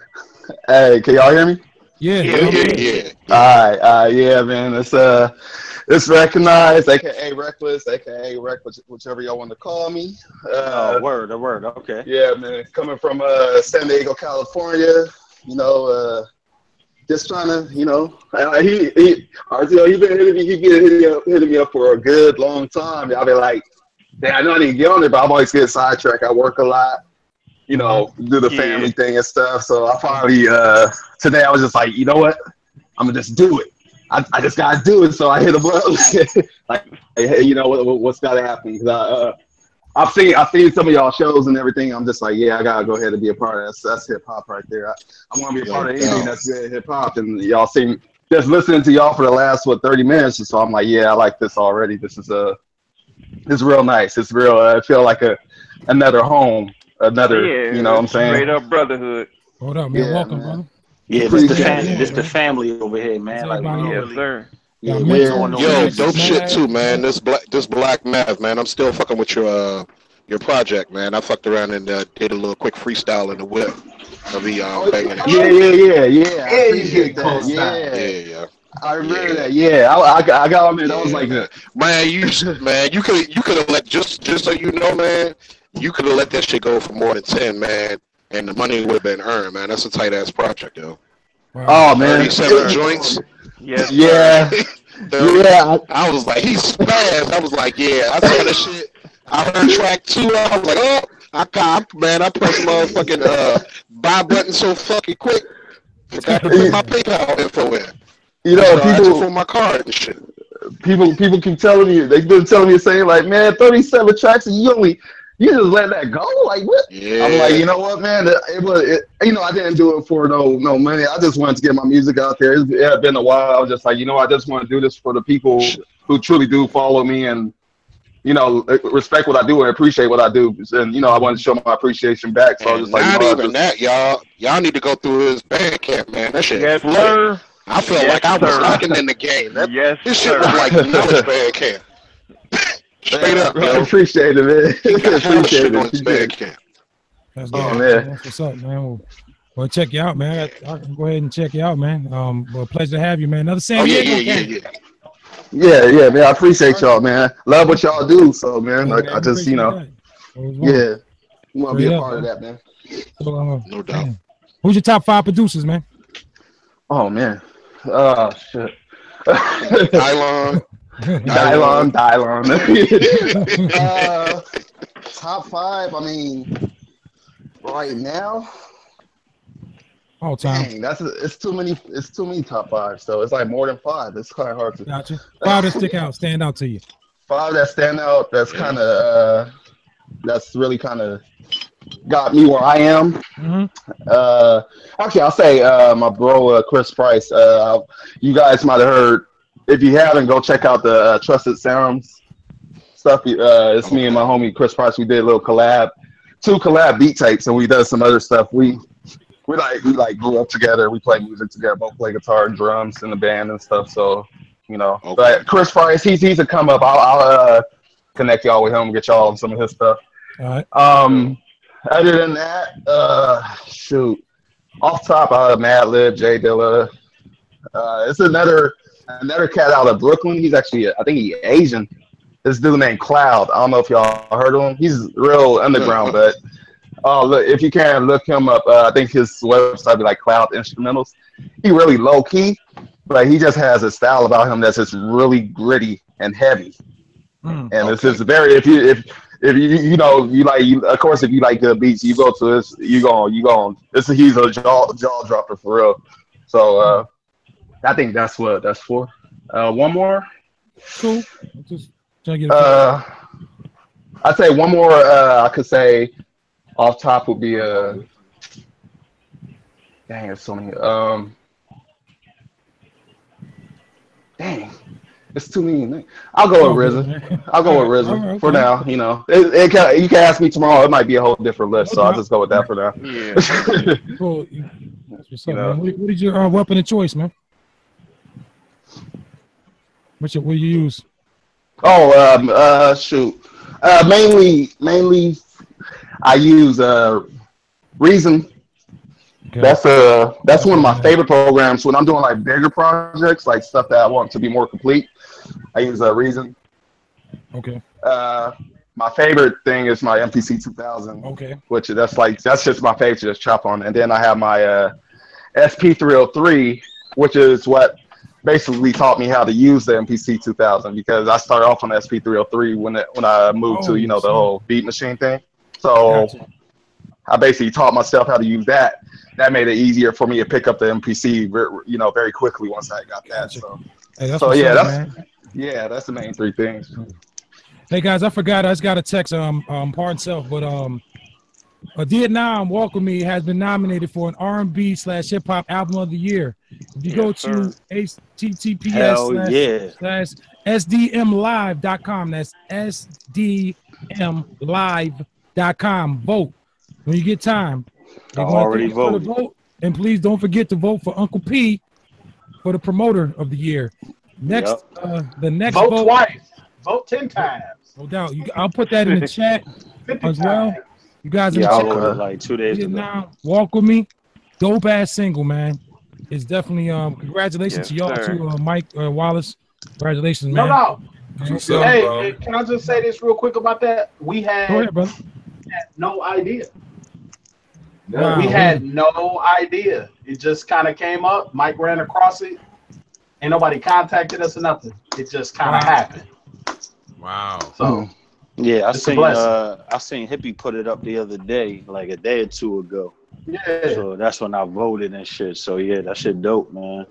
Hey, can y'all hear me? Yeah. All right, yeah, man. It's recognized, aka Reckless, aka Reckless, whichever y'all want to call me. Word, okay. Yeah, man. Coming from San Diego, California. You know, just trying to, you know, RTO, he been hitting me up for a good long time. I'll be like, I know I didn't get on there, but I'm always getting sidetracked. I work a lot, you know, do the family thing and stuff. So I finally, today I was just like, you know what? I'm gonna just do it. I just gotta do it. So I hit him up, like, hey, you know what's gotta happen? Cause I've seen some of y'all shows and everything. I'm just like, yeah, I gotta go ahead and be a part of that. That's hip hop right there. I want to be a part of anything that's good hip hop. And y'all seem just listening to y'all for the last 30 minutes. So I'm like, yeah, I like this already. This is it's real nice. It's real. I feel like another home, you know what I'm saying? Straight up brotherhood. Hold up, man. Welcome, brother. Yeah, this the family over here, man. Like, sir. Yeah, yo, dope shit too, man. This Black Mav, man. I'm still fucking with your project, man. I fucked around and did a little quick freestyle in the whip of the banging it. Yeah. I appreciate that. Yeah. I remember that. Yeah, I got on there. That was like that. Man, you could have let just so you know, man. You could have let that shit go for more than 10, man, and the money would have been earned, man. That's a tight ass project, yo. Wow. Oh man, 37 joints. Yes. Yeah. Yeah. I was like, he's spazzed. I was like, yeah. I saw the shit. I heard track 2. I was like, oh, I pressed motherfucking buy button so fucking quick. Forgot to put my PayPal info in. You know, people for my card and shit. People keep telling me, they've been telling me, saying like, man, 37 tracks and you just let that go? Like what? Yeah. I'm like, you know what, man? You know, I didn't do it for no money. I just wanted to get my music out there. It had been a while. I was just like, you know, I just want to do this for the people who truly do follow me and, you know, respect what I do and appreciate what I do. And, you know, I wanted to show my appreciation back. So I was just like, not even that, y'all need to go through his Bandcamp, man. That shit. Yes, sir. I felt like I was locking in the game. This shit was like knowledge Bandcamp. Straight up, I appreciate it, man. Appreciate it. That's good. Man. That's what's up, man. We'll check you out, man. I can go ahead and check you out, man. Well, pleasure to have you, man. Another San Diego. Yeah, man. I appreciate y'all, man. Love what y'all do. So, man, I just, you know, yeah, want to be a part of that, man. So, no doubt. Man. Who's your top 5 producers, man? Oh man, shit. Dylon. Top 5. I mean, right now. All time. Dang, it's too many top 5. So it's like more than 5. It's kind of hard to. Gotcha. 5 that stand out to you. 5 that stand out. That's kind of that's really kind of got me where I am. Actually, I'll say my bro Chris Price. You guys might have heard. If you haven't, go check out the Trusted Sounds stuff. It's me and my homie Chris Price. We did a little 2 collab beat tapes, and we did some other stuff. We grew up together. We play music together. Both play guitar and drums in the band and stuff. So you know, but Chris Price, he's a come up. I'll connect y'all with him, get y'all on some of his stuff. All right. Other than that, shoot, off top, Madlib, J Dilla. It's another cat out of Brooklyn. He's actually, I think he's Asian. This dude named Cloud. I don't know if y'all heard of him. He's real underground, but look, if you can look him up, I think his website be like Cloud Instrumentals. He really low key, but he just has a style about him that's just really gritty and heavy. And it's just very if you know you like of course if you like good beats you go to this he's a jaw dropper for real. So I think that's what that's for. One more. Cool. Just I'd say one more. I could say off top would be dang, there's so many. Dang, It's too many. I'll go with Risen. I'll go with Risen for now. You know, you can ask me tomorrow. It might be a whole different list, so I'll just go with that for now. Yeah. Cool. That's what's up, man. What is your weapon of choice, man? What you use? Oh, shoot. Mainly, I use Reason. Okay. That's one of my favorite programs when I'm doing like bigger projects, like stuff that I want to be more complete. I use Reason. Okay. My favorite thing is my MPC 2000. Okay. Which that's just my favorite to just chop on, and then I have my SP303, which is what basically taught me how to use the MPC 2000 because I started off on the SP303 when I moved to the whole beat machine thing. So I basically taught myself how to use that. That made it easier for me to pick up the MPC, very quickly once I got that. So, hey, that's that's the main three things. Hey guys, I forgot. I just got a text. Pardon self, but Vietnam Walk With Me has been nominated for an R&B/hip hop album of the year. If you go to https://sdmlive.com, that's sdmlive.com. Vote when you get time. Already voted. And please don't forget to vote for Uncle P for the promoter of the year. Next, the next vote twice. Vote 10 times. No doubt. I'll put that in the chat as well. You guys in the chat. Like 2 days ago. Now, Walk With Me. Dope ass single, man. It's definitely congratulations to y'all too, Mike Wallace. Congratulations, man. No. Hey, can I just say this real quick about that? We had, go ahead, brother. Had no idea. Wow. We had no idea. It just kind of came up. Mike ran across it. Ain't nobody contacted us or nothing. It just kind of happened. Wow. So yeah, I seen Hippie put it up the other day, like a day or two ago. Yeah. So that's when I voted and shit. So yeah, that shit dope, man.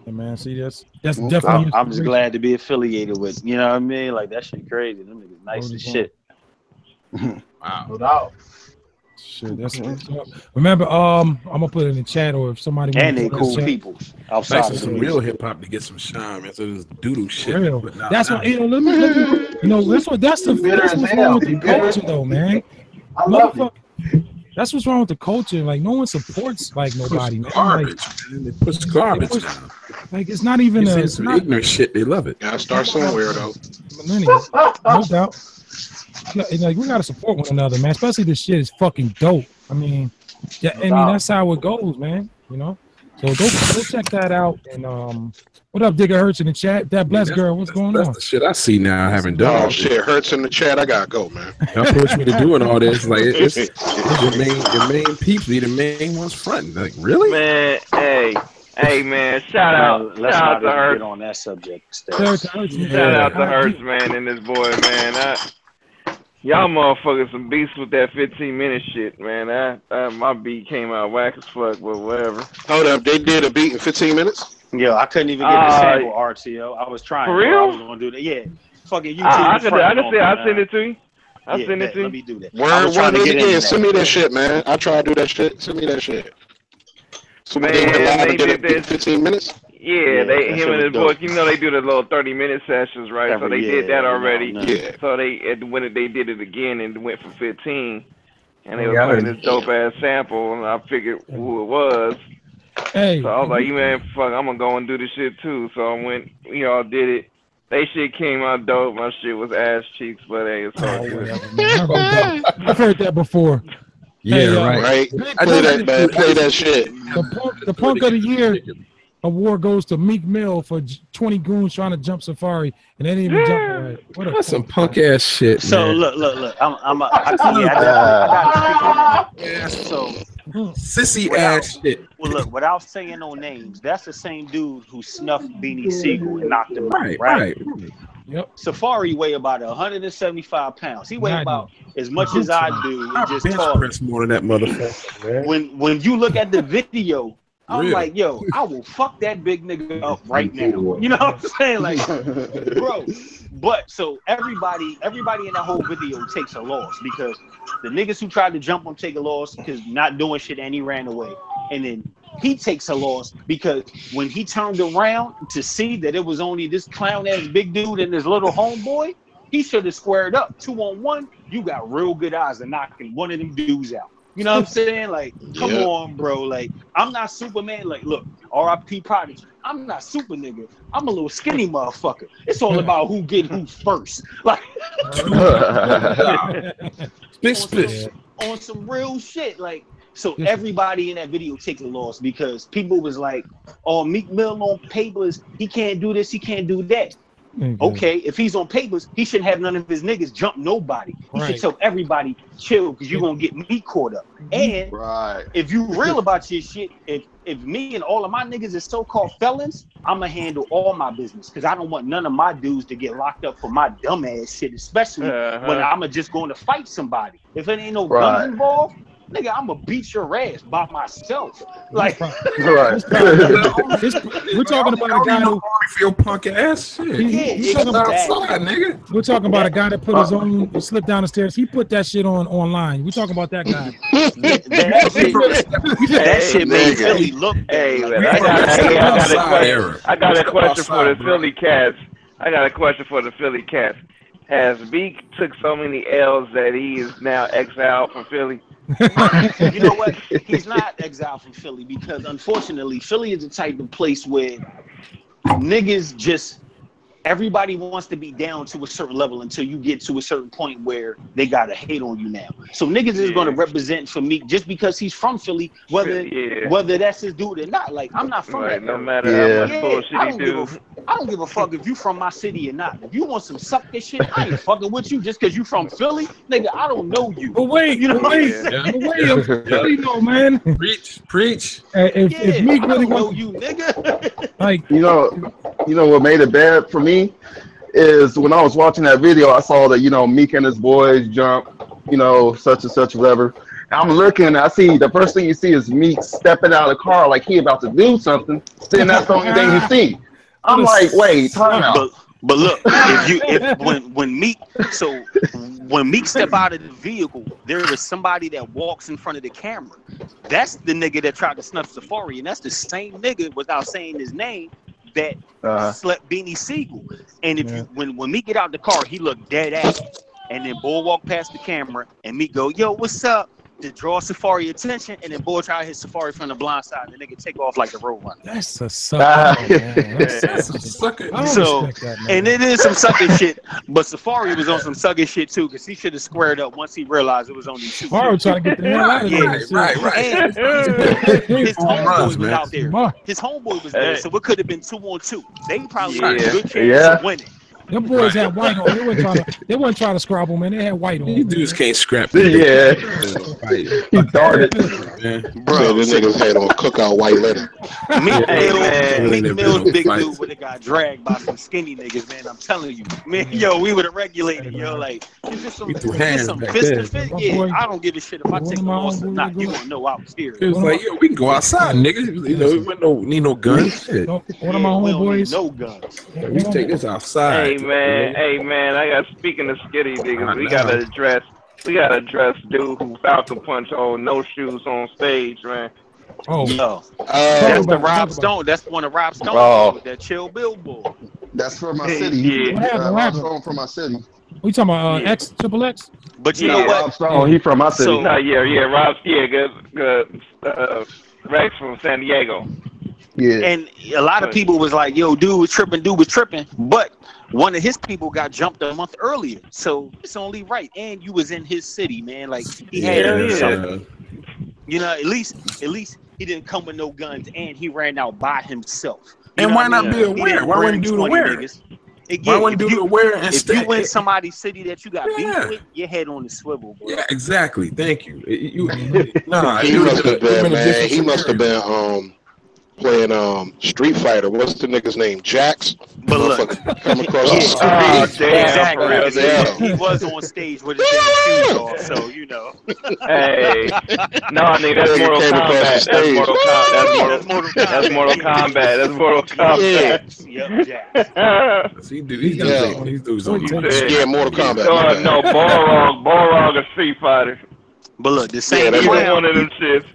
Hey, man, see that's definitely. I'm just glad to be affiliated with. You know what I mean? Like that shit crazy. Them niggas nice as shit. Wow. No doubt. Shit, that's remember, I'm gonna put it in the chat, or if somebody and they cool people outside. Nice some real hip hop to get some shine after this doodle shit. Real. That's what let me that's what's wrong with the culture though, man. I love it. That's what's wrong with the culture. Like no one supports like nobody, man. Garbage, man. They push garbage down. Like it's not even it's not ignorant shit. They love it. Gotta start somewhere though. No doubt. Like we gotta support one another, man. Especially this shit is fucking dope. I mean, that's how it goes, man. You know. So go check that out. And what up, Digger Hurts in the chat? That blessed girl, what's going on? That's the shit I see now. I haven't done. Oh shit, Hurts in the chat. I gotta go, man. Y'all push me to doing all this. Like it's your main peeps be the main ones fronting. Like really, man. Hey man, shout out to Hurts on that subject. Shout out to Hurts, man, and this boy, man. Y'all motherfuckers some beasts with that 15-minute shit, man. My beat came out whack as fuck, but whatever. Hold up, they did a beat in 15 minutes? Yo, I couldn't even get the sample, RTO. I was trying. For real? I was gonna do that. Yeah. Fucking YouTube. I send it to you. I'll send it to you. Let me do that. Word again. Send me that shit, man. I try to do that shit. Send me that shit. So man, they did it 15 minutes? Yeah, him and his boys, you know, they do the little 30-minute sessions, right? So they did that already. Yeah. So they did it again and went for 15, and they were playing this dope ass sample, and I figured who it was. Hey. So I was like, man, fuck, I'm gonna go and do this shit too. So I went, y'all did it. They shit came out dope. My shit was ass cheeks, but hey, it's all good. I've heard that before. Yeah, hey, right. Play that shit. The punk of the year award goes to Meek Mill for 20 goons trying to jump Safari, and they didn't even jump right. That's some punk ass shit. So man. look. I gotta speak on that. So sissy ass shit. Well, look, without saying no names, that's the same dude who snuffed Beanie Siegel and knocked him out. Right. Yep. Safari weigh about 175 pounds. He weighed about as much as I do. I just talk. press more than that motherfucker. When you look at the video, I'm like, yo, I will fuck that big nigga up right now. You know what I'm saying? Like, bro. But so everybody in that whole video takes a loss because the niggas who tried to jump him take a loss because not doing shit and he ran away. And then he takes a loss because when he turned around to see that it was only this clown ass big dude and this little homeboy, he should have squared up 2-on-1. You got real good eyes of knocking one of them dudes out. You know what I'm saying? Like, come on, bro. Like, I'm not Superman. Like, look, R.I.P. Prodigy. I'm not super nigga. I'm a little skinny motherfucker. It's all about who get who first. Like, on some real shit. Like, so everybody in that video take a loss because people was like, oh, Meek Mill on papers, he can't do this, he can't do that. Okay, if he's on papers, he shouldn't have none of his niggas jump nobody. He should tell everybody chill because you're gonna get me caught up. And if you real about your shit, if me and all of my niggas is so-called felons, I'ma handle all my business because I don't want none of my dudes to get locked up for my dumb ass shit, especially when I'ma just going to fight somebody. If it ain't no guns involved, nigga, I'm gonna beat your ass by myself. Like, we're talking about a guy who feel punk ass shit. Nigga. We're talking about a guy that put his own slip down the stairs. He put that shit online. We're talking about that guy. that shit made Philly look. Hey, man, I got a question for the Philly cats. Has Meek took so many L's that he is now exiled from Philly? You know what? He's not exiled from Philly because unfortunately, Philly is the type of place where niggas just everybody wants to be down to a certain level until you get to a certain point where they gotta hate on you now. So niggas is gonna represent for me just because he's from Philly, whether that's his dude or not. Like I'm not from that. No matter how much bullshit he do. I don't give a fuck if you from my city or not. If you want some sucker shit, I ain't fucking with you just because you from Philly, nigga. I don't know you. But wait, you know what I'm saying? Philly, no man. Preach. If Meek really know you, nigga. Like you know what made it bad for me is when I was watching that video, I saw that Meek and his boys jump, such and such whatever. I'm looking, I see the first thing you see is Meek stepping out of the car like he about to do something. Then that's the only thing you see. I'm like, wait, time out. But look, when Meek step out of the vehicle, there is somebody that walks in front of the camera. That's the nigga that tried to snuff Safari, and that's the same nigga, without saying his name, that slept Beanie Siegel. And if when Meek get out the car, he looked dead ass. And then Boy walk past the camera, and Meek go, "Yo, what's up?" to draw Safari attention, and then Boy try to hit Safari from the blind side, and the nigga take off like the road runner. That's a sucker. That's a sucker. So, and it is some sucker shit, but Safari was on some sucker shit too, because he should have squared up once he realized it was only two. Safari trying to get the hell out of there. Right. And his homeboy was out there. His homeboy was there, so it could have been 2-on-2. They probably had a good chance of winning. Them boys had white on. They weren't trying to scrabble, man. They had white on. You dudes can't scrap. Yeah. He darted. Bro, this nigga's had on cookout white leather. Meek Mill's big dude would have got dragged by some skinny niggas, man. I'm telling you. Man, yo, we would have regulated, yo. Like, it's just some fist to fist. Yeah, I don't give a shit if I take a loss or not. You gonna know I was here. It was like, yo, we can go outside, nigga. You know, we need no guns. Shit. One of my homeboys. No guns. We take this outside. Hey man, I got speaking of skinny niggas, we gotta address dude who Falcon Punch on no shoes on stage, man. Oh no. That's the Rob Stone. That's one of Rob Stone with that Chill Billboard. That's from my city. Yeah. What happened? Stone from my city. We talking about Triple X? But you know what? Rob Stone, he from my city. So, Rob's good. Rex from San Diego. Yeah. And a lot of people was like, yo, dude was tripping, but one of his people got jumped a month earlier, so it's only right. And you was in his city, man. Like he had something. You know, at least he didn't come with no guns, and he ran out by himself. And why not be aware? Why wouldn't do the aware? Why wouldn't do the aware and if you in somebody's city that you got beef with, your head on the swivel, bro. Yeah, exactly. Thank you. He must have been playing Street Fighter. What's the nigga's name? Jax. But look, come across exactly. He was on stage with his shoes off, so you know. Hey, no, nigga, that's Mortal Kombat. That's Mortal Kombat. That's Mortal Kombat. Yep, Jax. Yeah, Mortal Kombat. No, Balrog is Street Fighter. But look, the same one of them shits.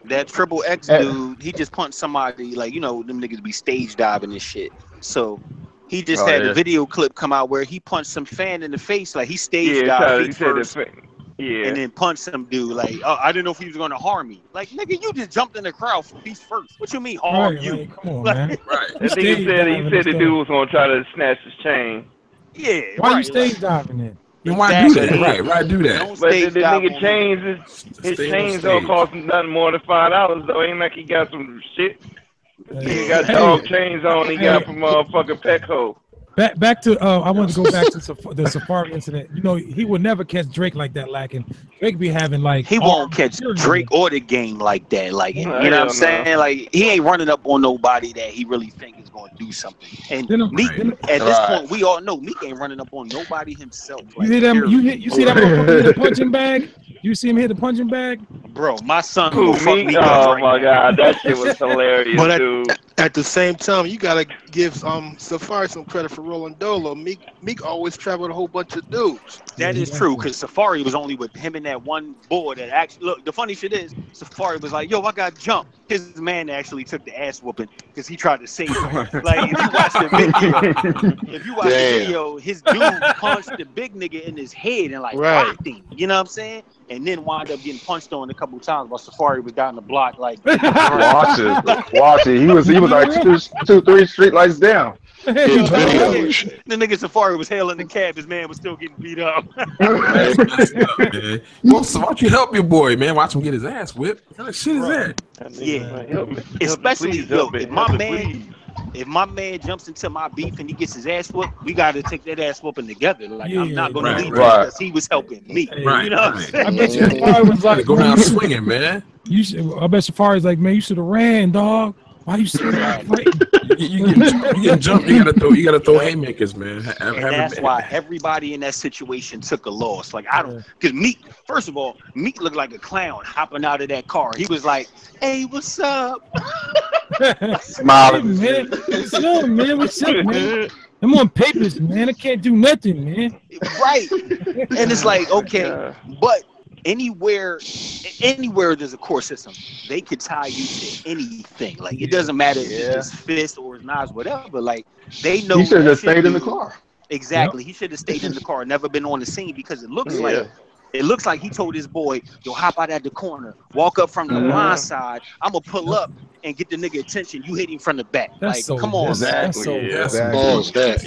That Triple X dude, he just punched somebody, like, you know, them niggas be stage diving and shit. So he just had a video clip come out where he punched some fan in the face, like he stage dived first, and then punched some dude. Like, oh, I didn't know if he was gonna harm me. Like, nigga, you just jumped in the crowd feet first. What you mean harm you? Like, come on, like, man. Right. I think he said the dude was gonna try to snatch his chain. Yeah. Why you stage diving it? You why do that? Right, do that. But the nigga chains, his chains don't cost nothing more than $5 though. Ain't like he got some shit. He got dog chains on. He got from motherfucking Petco. Back to I want to go back to the Safari incident. You know, he would never catch Drake like that lacking. Drake be having like he won't catch Drake or the game like that. Like you know what I'm saying? Like he ain't running up on nobody that he really think is going to do something. And Meek, at this point, we all know Meek ain't running up on nobody himself. Like, you hear them? You see that motherfucker hit the punching bag? You see him hit the punching bag? Bro, my son will fuck me up. Oh my god, that shit was hilarious, but dude. At the same time, you gotta give Safari some credit for rolling dolo. Meek always traveled a whole bunch of dudes. That is true, because Safari was only with him and that one boy that actually look. The funny shit is, Safari was like, "Yo, I got jumped." His man actually took the ass whooping because he tried to save him. Like if you watch the video, his dude punched the big nigga in his head and like rocked him. You know what I'm saying? And then wound up getting punched on a couple of times while Safari was down the block. Like watch it. He was like 2-3 street lights down. The nigga Safari was hailing the cab. His man was still getting beat up. Well, so why don't you help your boy, man? Watch him get his ass whipped. What kind of shit is that? Yeah, especially if my man jumps into my beef and he gets his ass whooped, we got to take that ass whooping together. Like I'm not gonna leave him because he was helping me. Right. You know what I'm saying? I bet you Safari was like, go down swinging, man. I bet Safari's like, man, you should have ran, dog. Why you sitting there? You get jumped. You gotta throw haymakers, man. And that's why everybody in that situation took a loss. Like I don't, because Meek, first of all, Meek looked like a clown hopping out of that car. He was like, "Hey, what's up?" Smiling, man. What's up, man? What's up, man? I'm on papers, man. I can't do nothing, man. Right. And it's like, okay, but anywhere there's a court system, they could tie you to anything. Like it doesn't matter if it's fist or it's knives, whatever. Like they know. He should have stayed in the car. Exactly. He should have stayed in the car, never been on the scene, because it looks like he told his boy, "Yo, hop out at the corner, walk up from the blind side. I'm gonna pull up and get the nigga attention. You hit him from the back." That's like, so, come on, exactly. Pause that,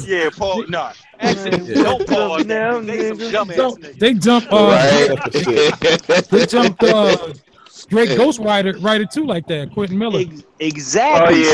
yeah, Paul. Nah, actually, don't pause now. They jumped. They jumped. Drake Ghost Rider too, like that. Quentin Miller. Exactly. I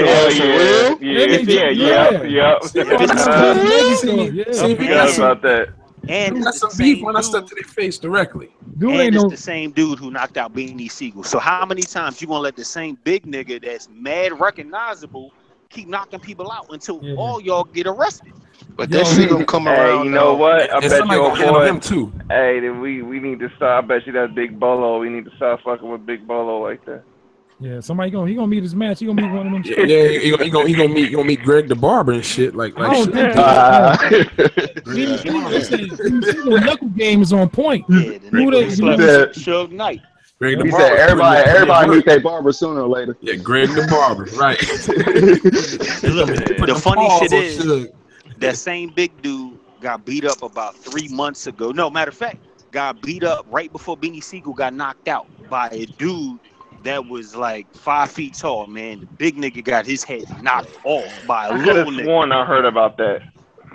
forgot about that. And that's some beef when I stepped to their face directly. And it's the same dude who knocked out Beanie Siegel. So how many times you gonna let the same big nigga that's mad recognizable keep knocking people out until all y'all get arrested? But that shit gonna come around. Hey, you know what? I bet your boy. Him too. Hey, then we need to start. I bet you that Big Bolo. We need to start fucking with Big Bolo like that. Yeah, somebody he gonna meet his match. He gonna meet one of them. He gonna meet Greg the Barber and shit like shit. The knuckle game is on point. Yeah, Suge Knight. Greg the Barber. Everybody meet their barber sooner or later. Yeah, Greg the Barber, right. The funny shit is that same big dude got beat up about 3 months ago. No, matter of fact, got beat up right before Beanie Siegel got knocked out by a dude that was like 5 feet tall, man. The big nigga got his head knocked off by a little nigga. I sworn I heard about that.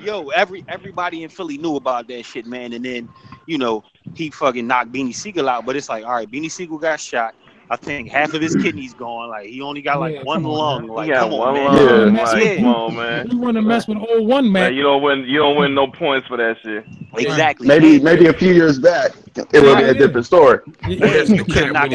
Yo, everybody in Philly knew about that shit, man. And then, you know, he fucking knocked Beanie Siegel out. But it's like, all right, Beanie Siegel got shot. I think half of his kidneys gone. Like he only got like one lung. Like come on, man. Come on, man. You want to mess with old one, man? You don't win no points for that shit. Exactly. Maybe a few years back, it would be a different story. You could knock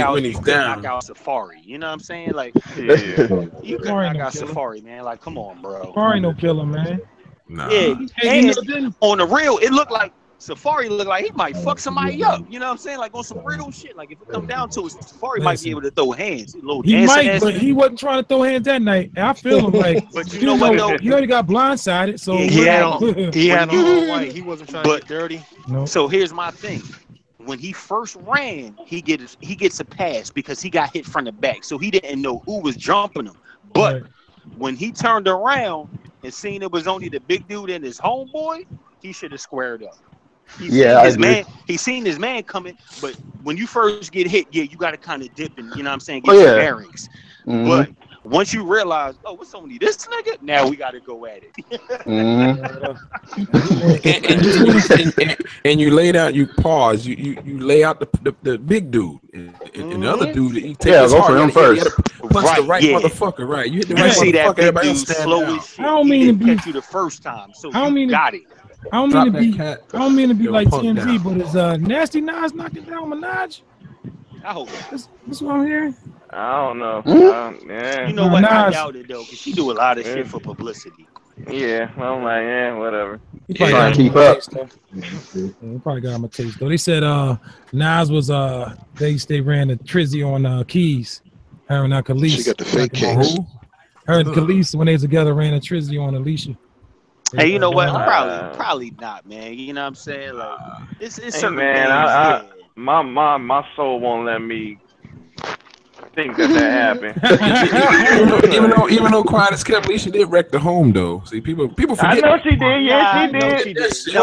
out Safari. You know what I'm saying? Like you could knock out Safari, man. Like come on, bro. Safari no killer, man. Nah. Yeah. And on the real, it looked like Safari looked like he might fuck somebody up. You know what I'm saying? Like on some real shit. Like if it come down to it, Safari might be able to throw hands. He might, but he wasn't trying to throw hands that night. I feel him like. But you know what though? You already got blindsided, so he had on all white. He wasn't trying to get dirty. No. So here's my thing. when he first ran, he gets a pass because he got hit from the back, so he didn't know who was jumping him. But when he turned around and seen it was only the big dude and his homeboy, he should have squared up. He seen his man coming, but when you first get hit, you got to kind of dip and, you know what I'm saying, get your bearings. But once you realize, oh, what's only this nigga? Now we got to go at it. And you lay down, you pause, you lay out the big dude, and the other dude, you take his go heart, for him first. Punch the right motherfucker, right? You hit the right see that motherfucker, big everybody dude else stand slow down. as shit. I don't mean to catch you the first time, so you got it. I don't mean to be like TMZ, but is Nasty Nas knocking down Minaj? I hope that's what I'm hearing. I don't know. You know what? I doubt it though, because she do a lot of shit for publicity. Yeah, I'm like, whatever. He probably trying to keep up. He probably got him a taste though. They said Nas was they ran a trizzy on Keys. Her and Khalees. She got the fake cakes. Her and Khalees, when they was together, ran a trizzy on Alicia. Hey, you know what? Probably not, man. You know what I'm saying? Like, it's certain man, things. My soul won't let me think that happened. even though Quiet as Kept, Alicia did wreck the home though. See, people forget. I know she did. Yes, she did. They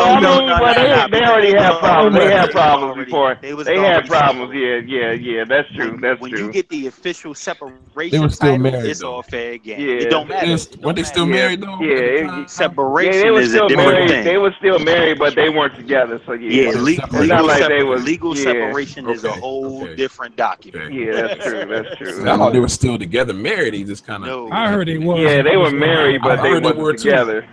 already had problems. They had problems before. They had problems. Yeah. That's true. When you get the official separation, they were still title, married. It's all fair game. Yeah. It don't matter. Weren't they still married though? Yeah. Separation they were is still a different married. thing. They were still married, but they weren't together. So legal separation is a whole Okay. different document. Yeah, that's true. That's true. I thought they were still together, married. He just kind of. No. I heard they was. Yeah, they were married, but they weren't together.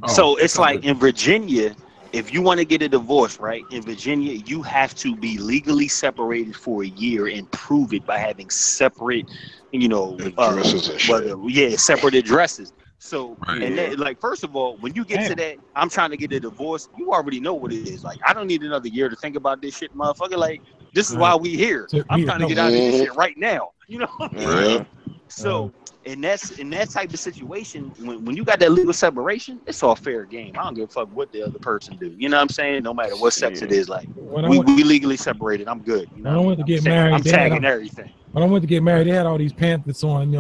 So it's like in Virginia, if you want to get a divorce, right? In Virginia, you have to be legally separated for a year and prove it by having separate, addresses and shit. separate addresses. So, Right. and then, like, first of all, when you get to that, I'm trying to get a divorce, you already know what it is. Like, I don't need another year to think about this shit, motherfucker. Like, this is why we here. I'm trying to get out of this shit right now. You know? Yeah. So, in that type of situation, when you got that legal separation, it's all fair game. I don't give a fuck what the other person do. You know what I'm saying? No matter what sex it is, like, we legally separated. I'm good. You know? I don't want to get married. I'm tagging everything. When I went to get married, they had all these pamphlets on,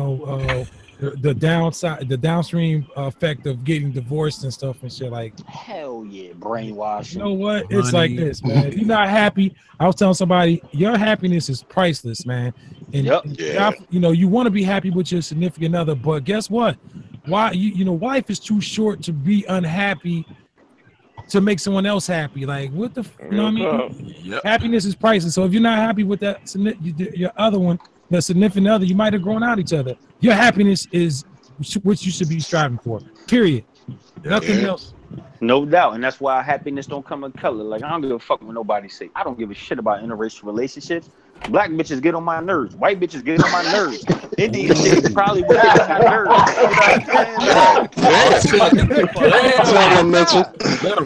the downstream effect of getting divorced and stuff and shit. Like, hell yeah, brainwashing. You know what? It's like this, man. If you're not happy, I was telling somebody, your happiness is priceless, man. And you want to be happy with your significant other, but guess what? Why life is too short to be unhappy to make someone else happy. Like, what the, you know what I mean? Yep. Happiness is priceless. So if you're not happy with that, your other one, the significant other, you might have grown out each other. Your happiness is what you should be striving for. Period. Nothing else. No doubt, and that's why happiness don't come in color. Like, I don't give a fuck what nobody say. I don't give a shit about interracial relationships. Black bitches get on my nerves. White bitches get on my nerves. Indian chicks probably would get on my nerves.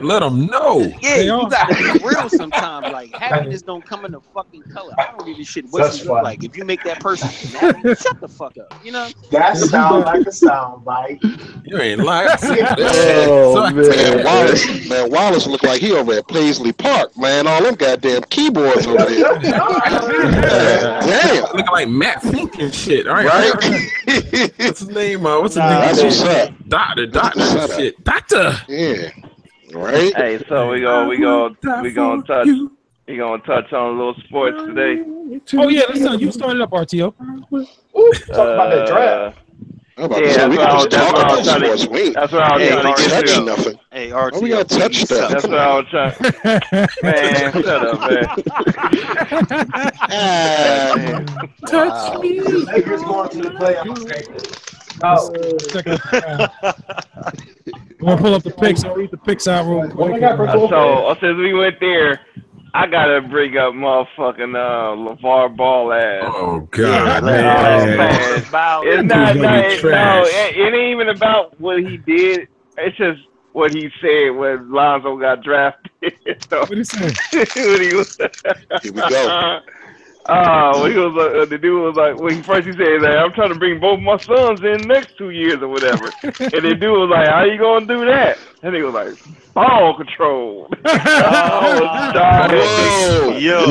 Let them know. Yeah, you gotta be real sometimes. Like, happiness don't come in a fucking color. I don't give a shit what you look like. If you make that person happy, shut the fuck up. You know? That sounds like a sound bite. You ain't lying. Man, Wallace look like he over at Paisley Park, man. All them goddamn keyboards over there. Damn. Looking like Matt Fink and shit. All right. What's his name? What's the name? That's what's up. Doctor shit. Doctor. Yeah. Right. Hey, so we gonna touch on a little sports today. Oh yeah, listen, you started up, RTO. Talk about that draft. That's what I was trying to get to. Nothing. Hey, RTO, we gotta touch stuff. That's what I was trying. Man, shut up, man. Touch me. Lakers going to the playoffs. I'm gonna pull up the picks. I'll read the picks out real quick. So since we went there, I gotta bring up motherfucking LeVar Ball ass. Oh god, man. It's not. It ain't even about what he did. It's just what he said when Lonzo got drafted. So, what he said? Here we go. He was like, the dude was like, when he said that, I'm trying to bring both my sons in next 2 years or whatever. And the dude was like, how you gonna do that? And he was like, ball control. I was dying. Yo.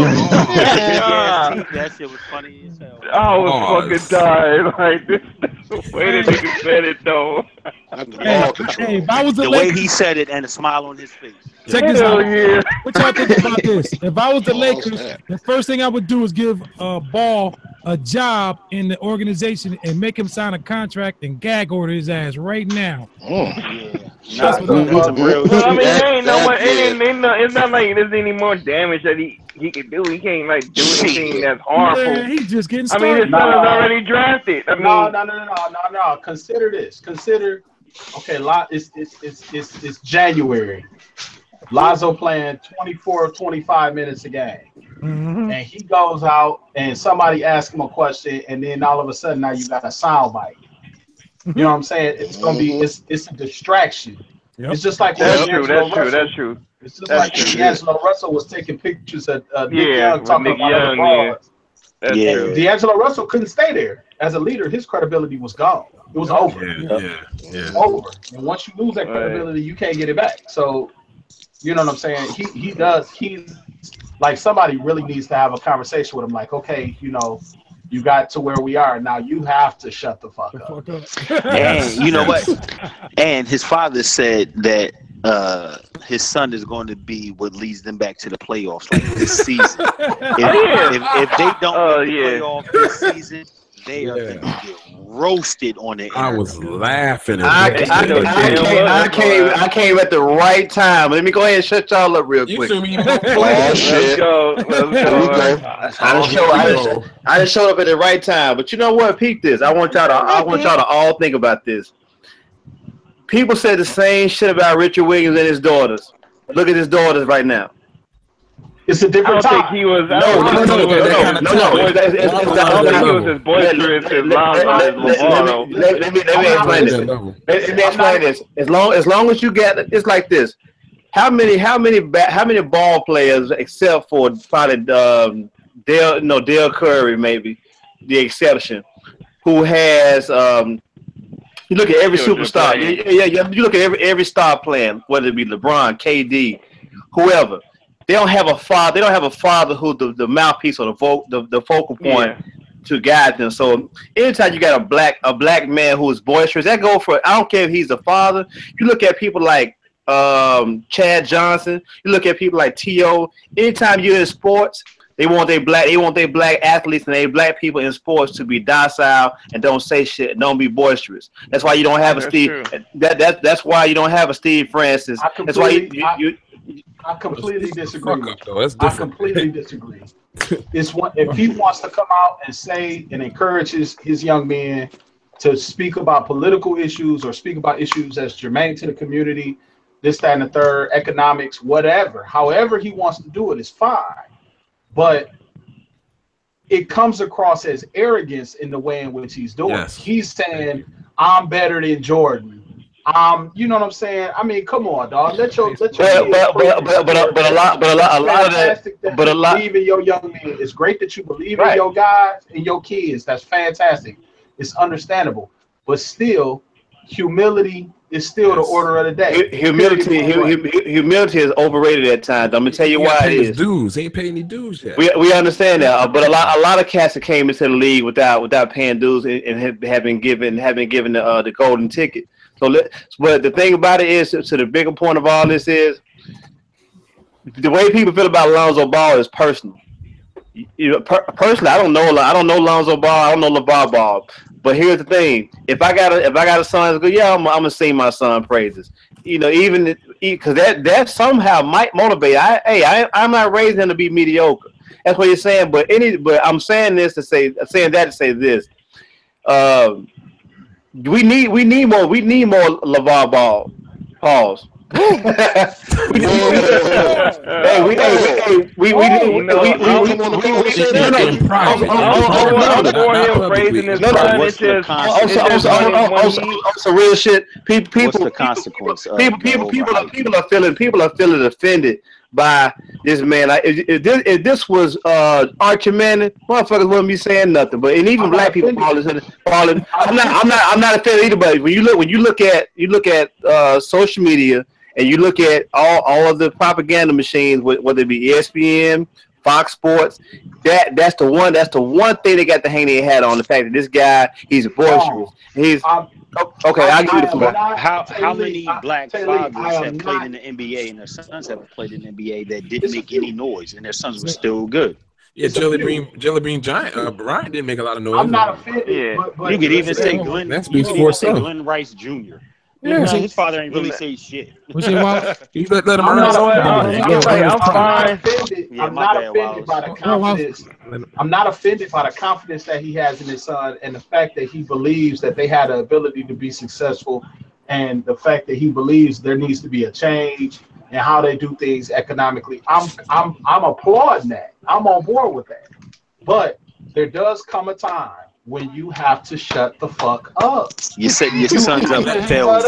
That shit was funny as hell. I was fucking dying. Like, this the way the nigga said it, though. Hey, if I was the way he said it and a smile on his face. Check this out. What y'all think about this? If I was the Lakers, the first thing I would do is give Ball a job in the organization and make him sign a contract and gag order his ass right now. That's what I mean, it's not like there's any more damage that he can do. He can't like do anything that's harmful. Yeah, he's just getting started. I mean, his son is already drafted. I mean, no. Consider this. Consider, okay, it's January. Lonzo playing 24, 25 minutes a game. And he goes out and somebody asks him a question, and then all of a sudden now you got a sound bite. You know what I'm saying? It's gonna be it's a distraction. Yep. It's just like that's true. It's just like D'Angelo Russell was taking pictures of Nick Young talking about the bars. D'Angelo Russell couldn't stay there. As a leader, his credibility was gone. It was over. It's over. And once you lose that credibility, you can't get it back. So, you know what I'm saying? He's like, somebody really needs to have a conversation with him. Like, okay, you know, you got to where we are. Now you have to shut the fuck up. And you know what? And his father said that his son is going to be what leads them back to the playoffs like this season. If they don't make the playoffs this season, they are going to get roasted on the internet. I was laughing. I came at the right time. Let me go ahead and shut y'all up real quick. Let's go. I just showed up at the right time. But you know what? Peep this. I want y'all to all think about this. People said the same shit about Richard Williams and his daughters. Look at his daughters right now. It's a different time. He was. No. I don't think he was as boisterous as Lonzo. Let me explain this. Let me explain this. As long as you get, it's like this. How many ball players, except for probably Dale Curry, maybe the exception, who has you look at every superstar. You look at every star playing, whether it be LeBron, KD, whoever. They don't have a father. They don't have a father who's the mouthpiece or the focal point to guide them. So anytime you got a black man who is boisterous, that go for. I don't care if he's a father. You look at people like Chad Johnson. You look at people like T.O. Anytime you're in sports, they want their black athletes and their black people in sports to be docile and don't say shit and don't be boisterous. That's why you don't have a Steve. That's why you don't have a Steve Francis. That's why you I completely disagree. I completely disagree. If he wants to come out and say and encourage his young men to speak about political issues or speak about issues that's germane to the community, this, that, and the third, economics, whatever. However he wants to do it is fine. But it comes across as arrogance in the way in which he's doing it. He's saying, I'm better than Jordan. You know what I'm saying? I mean, come on, dog. But a lot believe in your young men. It's great that you believe in your guys and your kids. That's fantastic. It's understandable. But still, humility is still the order of the day. Humility is overrated at times. I'm gonna tell you why it is. Dues. He ain't paid any dues yet. We understand that, but a lot of cats that came into the league without paying dues and have been given the golden ticket. But the thing about it is, to the bigger point of all this is, the way people feel about Lonzo Ball is personal. Personally, I don't know Lonzo Ball. I don't know LeVar Ball. But here's the thing: if I got a son that's good, I'm gonna sing my son praises. You know, even because that somehow might motivate. I'm not raising him to be mediocre. That's what you're saying. But I'm saying this to say this. We need more LeVar Ball. Pause. Real shit. People are feeling offended by this man. Like if this was Archie Manning, motherfuckers wouldn't be saying nothing. But and even black people falling. I'm not offended either. But when you look at social media and you look at all of the propaganda machines, whether it be ESPN, Fox Sports, that's the one thing they got to hang their hat on. The fact that this guy, he's boisterous. He's okay. I'll give you the floor. How many black fathers have played in the NBA and their sons have played in the NBA that didn't make any noise and their sons were still good? Yeah, Jelly Bean Giant. Brian didn't make a lot of noise. I'm not offended. Yeah, but you could even say Glenn. That speaks for itself. Glenn Rice Jr. Yeah, his father ain't really say shit. Was it wild? You let him I'm not bad, offended by the confidence. I'm not offended by the confidence that he has in his son and the fact that he believes that they had the ability to be successful, and the fact that he believes there needs to be a change in how they do things economically. I'm applauding that. I'm on board with that. But there does come a time when you have to shut the fuck up. You set your sons up to fail. I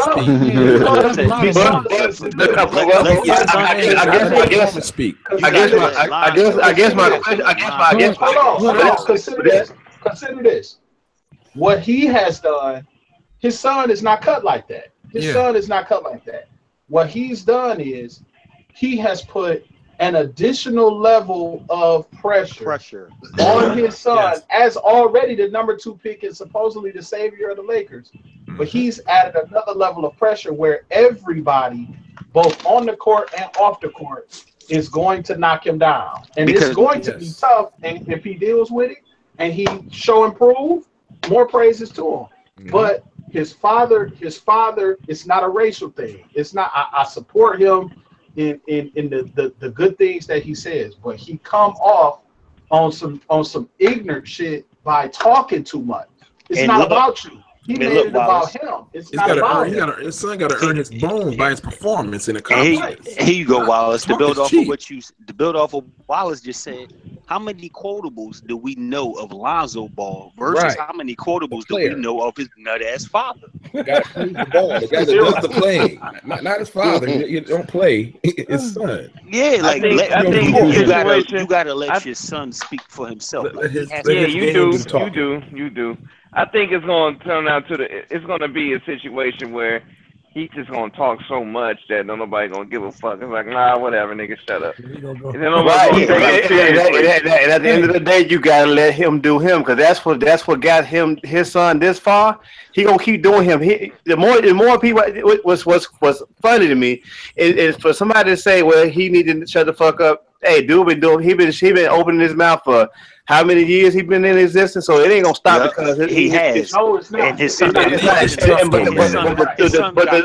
guess consider this. What he has done, his son is not cut like that. His son is not cut like that. What he's done is he has put an additional level of pressure on his son as already the number 2 pick and supposedly the savior of the Lakers. But he's added another level of pressure where everybody, both on the court and off the court, is going to knock him down. And it's going to be tough. And if he deals with it and he show improve, more praises to him. But his father, it's not a racial thing. It's not. I support him in the good things that he says, but he come off on some ignorant shit by talking too much. It's not about you. He made it about him. It's not about him. His son got to earn his bones by his performance in a complex. Here you go, Wallace. To build off of Wallace just said, how many quotables do we know of Lonzo Ball versus how many quotables do we know of his nut-ass father? Got to play the ball. The guy that does the playing, not his father. You don't play his son. Yeah, like you gotta let your son speak for himself. You do. I think it's going to turn out it's going to be a situation where he's just going to talk so much that nobody going to give a fuck. It's like, nah, whatever, nigga, shut up. And at the end of the day, you got to let him do him, because that's what got his son this far. He going to keep doing him. The more people, what's funny to me is for somebody to say, well, he needed to shut the fuck up. Hey, dude, he been opening his mouth for how many years he been in existence, so it ain't gonna stop because he has. No, it's not. And his son got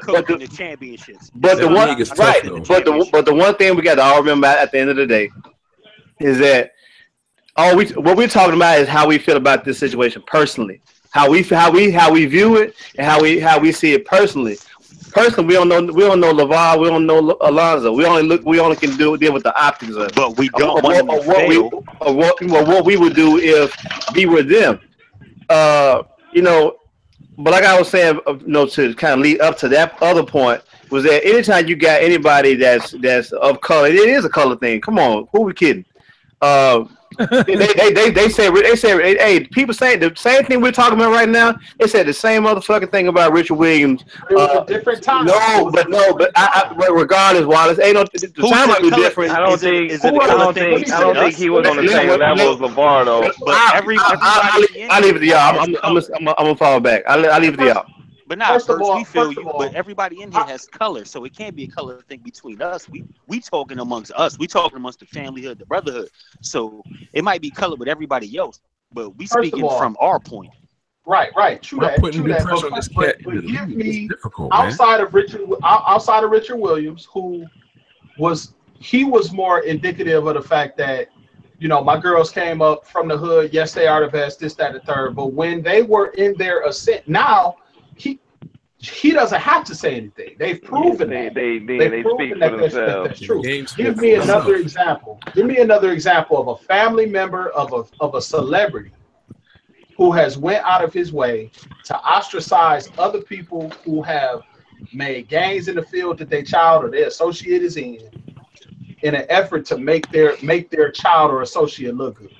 cooked in the championships. But the one thing we got to all remember at the end of the day is that what we're talking about is how we feel about this situation personally, how we view it, and how we see it personally. Personally, we don't know LaVar, we don't know Alonzo. We only can deal with the optics of it. But we don't want him to fail. What we would do if we were them. But like I was saying, to kind of lead up to that other point, was that anytime you got anybody that's of color, it is a color thing. Come on, who we kidding? They say, hey, people saying the same thing we're talking about right now. They said the same motherfucking thing about Richard Williams. It was a different time. But regardless, Wallace, ain't the time might be different. I don't think he was on the same level as LaVar though. But I leave it to y'all. I'm gonna fall back. I leave it to y'all. But now, we feel you. But everybody in here has color, so it can't be a color thing between us. We talking amongst us. We talking amongst the familyhood, the brotherhood. So it might be color with everybody else, but we speaking from our point. Right. True that. But give me outside of Richard Williams, who was more indicative of the fact that my girls came up from the hood. Yes, they are the best. This, that, and the third. But when they were in their ascent, now. He doesn't have to say anything. They've proven that. They speak for themselves. That's true. Give me another example. Give me another example of a family member of a celebrity who has went out of his way to ostracize other people who have made gains in the field that their child or their associate is in an effort to make their child or associate look good.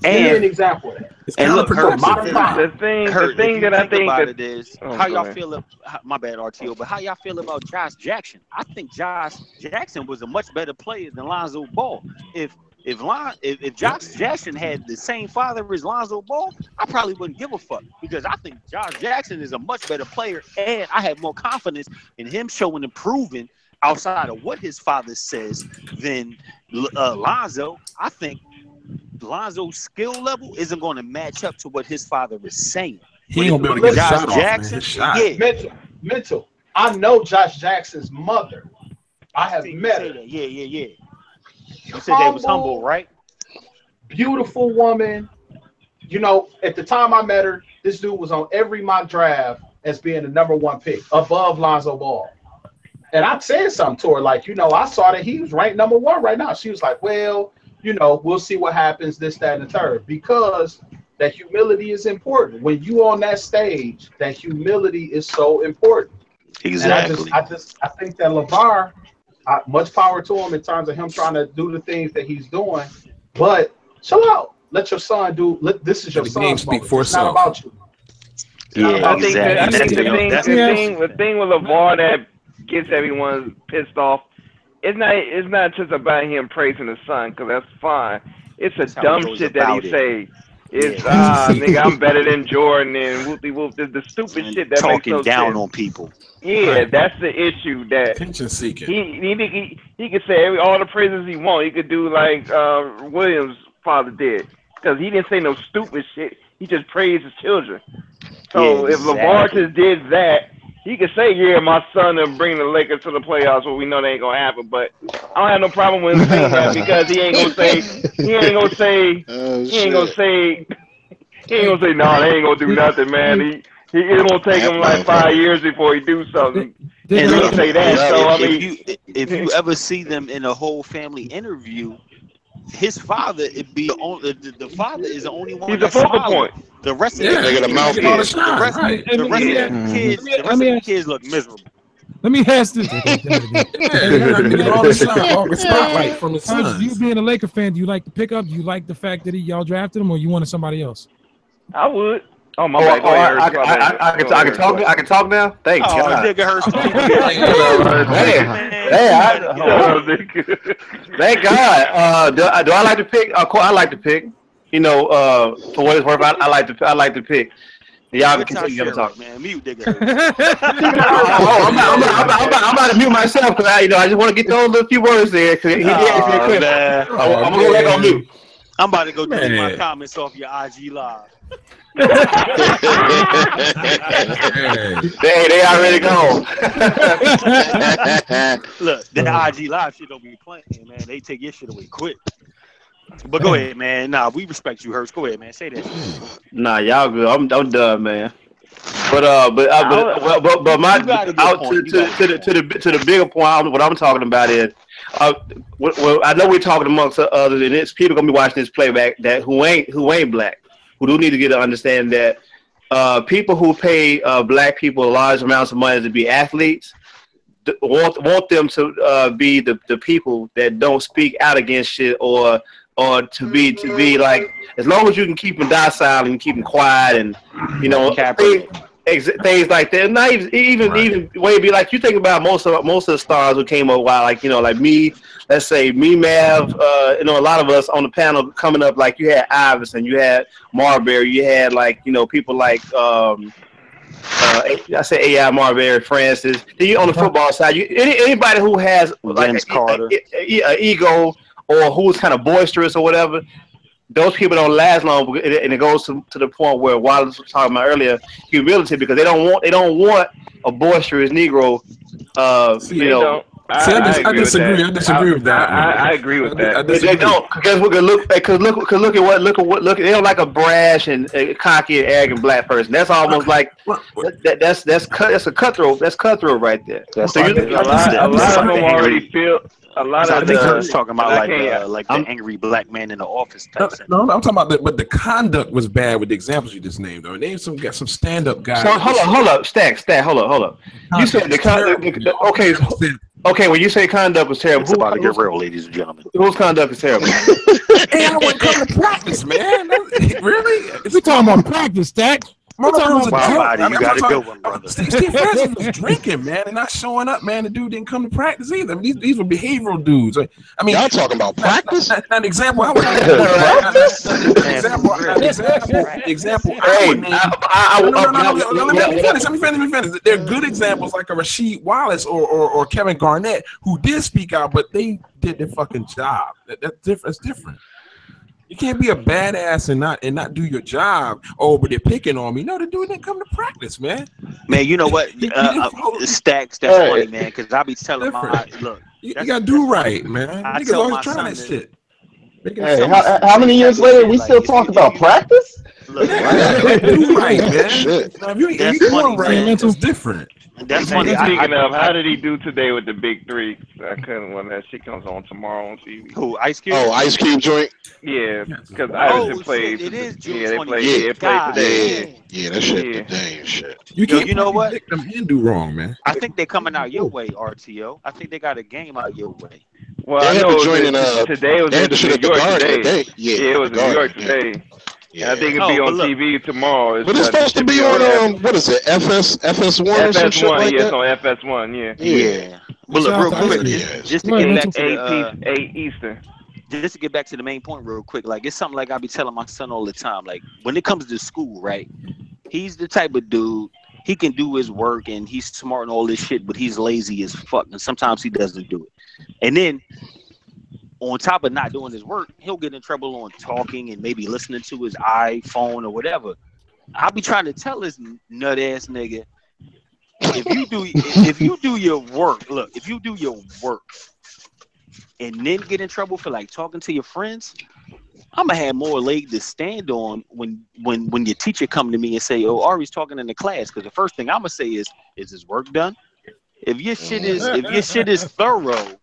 Give me an example of that. And look, the thing that I think about that it is how y'all feel. My bad, RTO, but how y'all feel about Josh Jackson? I think Josh Jackson was a much better player than Lonzo Ball. If Josh Jackson had the same father as Lonzo Ball, I probably wouldn't give a fuck because I think Josh Jackson is a much better player, and I have more confidence in him showing and proving outside of what his father says than Lonzo. I think Lonzo's skill level isn't going to match up to what his father is saying. He ain't gonna be able to get Josh shot Jackson, off, man. yeah. Mental. I know Josh Jackson's mother. I have met her. Yeah. You said they was humble, right? Beautiful woman. You know, at the time I met her, this dude was on every mock draft as being the #1 pick above Lonzo Ball. And I said something to her, like, you know, I saw that he was ranked #1 right now. She was like, well, you know, we'll see what happens, this, that, and the third. Because that humility is important. When you on that stage, that humility is so important. Exactly. And I think that LeVar, much power to him in terms of him trying to do the things that he's doing. But chill out. Let your son do. This is your son's moment. It's not about you. I think the thing with LeVar that gets everyone pissed off, it's not just about him praising his son, because that's fine. It's a dumb shit that he say. It's nigga, I'm better than Jordan and whoopty whoop. The stupid shit that talking makes no down sense. on people. Yeah, that's the issue. That attention seeking. He could say all the praises he want. He could do like Williams' father did, because he didn't say no stupid shit. He just praised his children. So if LeVar just did that, he could say, yeah, my son will bring the Lakers to the playoffs, but we know they ain't gonna happen. But I don't have no problem with him saying that, because he ain't gonna say, no, they ain't gonna do nothing, man. It's gonna take him like 5 years before he do something. And he'll say that. So I mean, if you ever see them in a whole family interview, his father, the father is the only one. He's the focal point. The rest of the kids look miserable. Let me ask this. Spotlight from his son. You being a Laker fan, do you like the pickup? Do you like the fact that y'all drafted him, or you wanted somebody else? I would. Oh my bad. I can talk now. Thank God. Thank God. Do I like to pick? I like to pick. You know, for what it's worth, I like to pick. Y'all can continue to talk. Man, mute nigga. I'm about to mute myself because I just want to get those little few words there. I'm gonna go back on mute. I'm about to go delete my comments off your IG live. They already gone. Look, that IG live shit don't be playing, man. They take your shit away quick. But go ahead, man. Nah, we respect you, Hurst. Go ahead, man. Say that. Nah, y'all good. I'm done, man. But my out to the bigger point. What I'm talking about is, well, I know we're talking amongst others, and it's people gonna be watching this playback that who ain't black, who do need to get to understand that people who pay black people large amounts of money to be athletes want them to be the people that don't speak out against shit or to be like, as long as you can keep them docile and keep them quiet and things like that. Not even way be like, you think about most of the stars who came up a while, like me, let's say me, Mav, a lot of us on the panel coming up, like you had Iverson, you had Marbury, you had people like I say AI, Marbury, Francis. Then you on the football side, anybody who has like an ego or who's kind of boisterous or whatever, those people don't last long, and it goes to the point where Wallace was talking about earlier, humility, because they don't want a boisterous Negro. I disagree with that. I agree with that. They don't, because look at they don't like a brash and cocky and arrogant black person. That's almost like that's a cutthroat. That's cutthroat right there. A lot of them already feel. I think I was talking about like the angry black man in the office type thing. No, I'm talking about but the conduct was bad with the examples you just named. Though, name some stand up guys. So hold up, Stack, hold up. You said the conduct. Okay, Okay, when you say conduct was terrible, It's about to get real, ladies and gentlemen. Whose conduct is terrible? Hey, I wouldn't come to practice, man. Really? We talking about practice, Stack. You got a good one, brother. Steve Francis was drinking, man, and not showing up, man. The dude didn't come to practice either. I mean, these were behavioral dudes. I mean, y'all talking about practice? Not an example. Example. Let me finish. They're good examples like a Rasheed Wallace or Kevin Garnett who did speak out, but they did their fucking job. That's different. You can't be a badass and not do your job. Oh, but they're picking on me. No, the dude didn't come to practice, man. Man, you know what? Stacks, that's funny, man, because I be telling look. You gotta do right, man. I Niggas tell always my trying son that shit. Hey, how many years later we still talk about practice? Look, do right, man. Now, if you doing right, it's different. That's funny. Speaking of, how did he do today with the big three? I couldn't when that shit comes on tomorrow on TV. Who? Ice Cube? Oh, Ice Cube joint. Yeah, because Iverson played. It is June they 20th. played today. Yeah, that shit today and shit. You know what? Victim and do wrong, man. I think they're coming out your way, RTO. I think they got a game out your way. Well, I know today was in New York today. Yeah, it was in New York today. Yeah, I think it'll be on TV tomorrow. But it's supposed to be on what is it? FS1 or some shit like that? It's on FS1. Yeah. But look, real quick, just to get back to 8 Eastern. Just to get back to the main point real quick, like it's something like I be telling my son all the time. Like when it comes to school, right? He's the type of dude, he can do his work and he's smart and all this shit, but he's lazy as fuck. And sometimes he doesn't do it. And then on top of not doing his work, he'll get in trouble on talking and maybe listening to his iPhone or whatever. I'll be trying to tell this nut ass nigga, if you do your work, look, if you do your work and then get in trouble for like talking to your friends, I'm gonna have more leg to stand on when your teacher come to me and say, "Oh, Ari's talking in the class," because the first thing I'm gonna say is his work done? If your shit is thorough,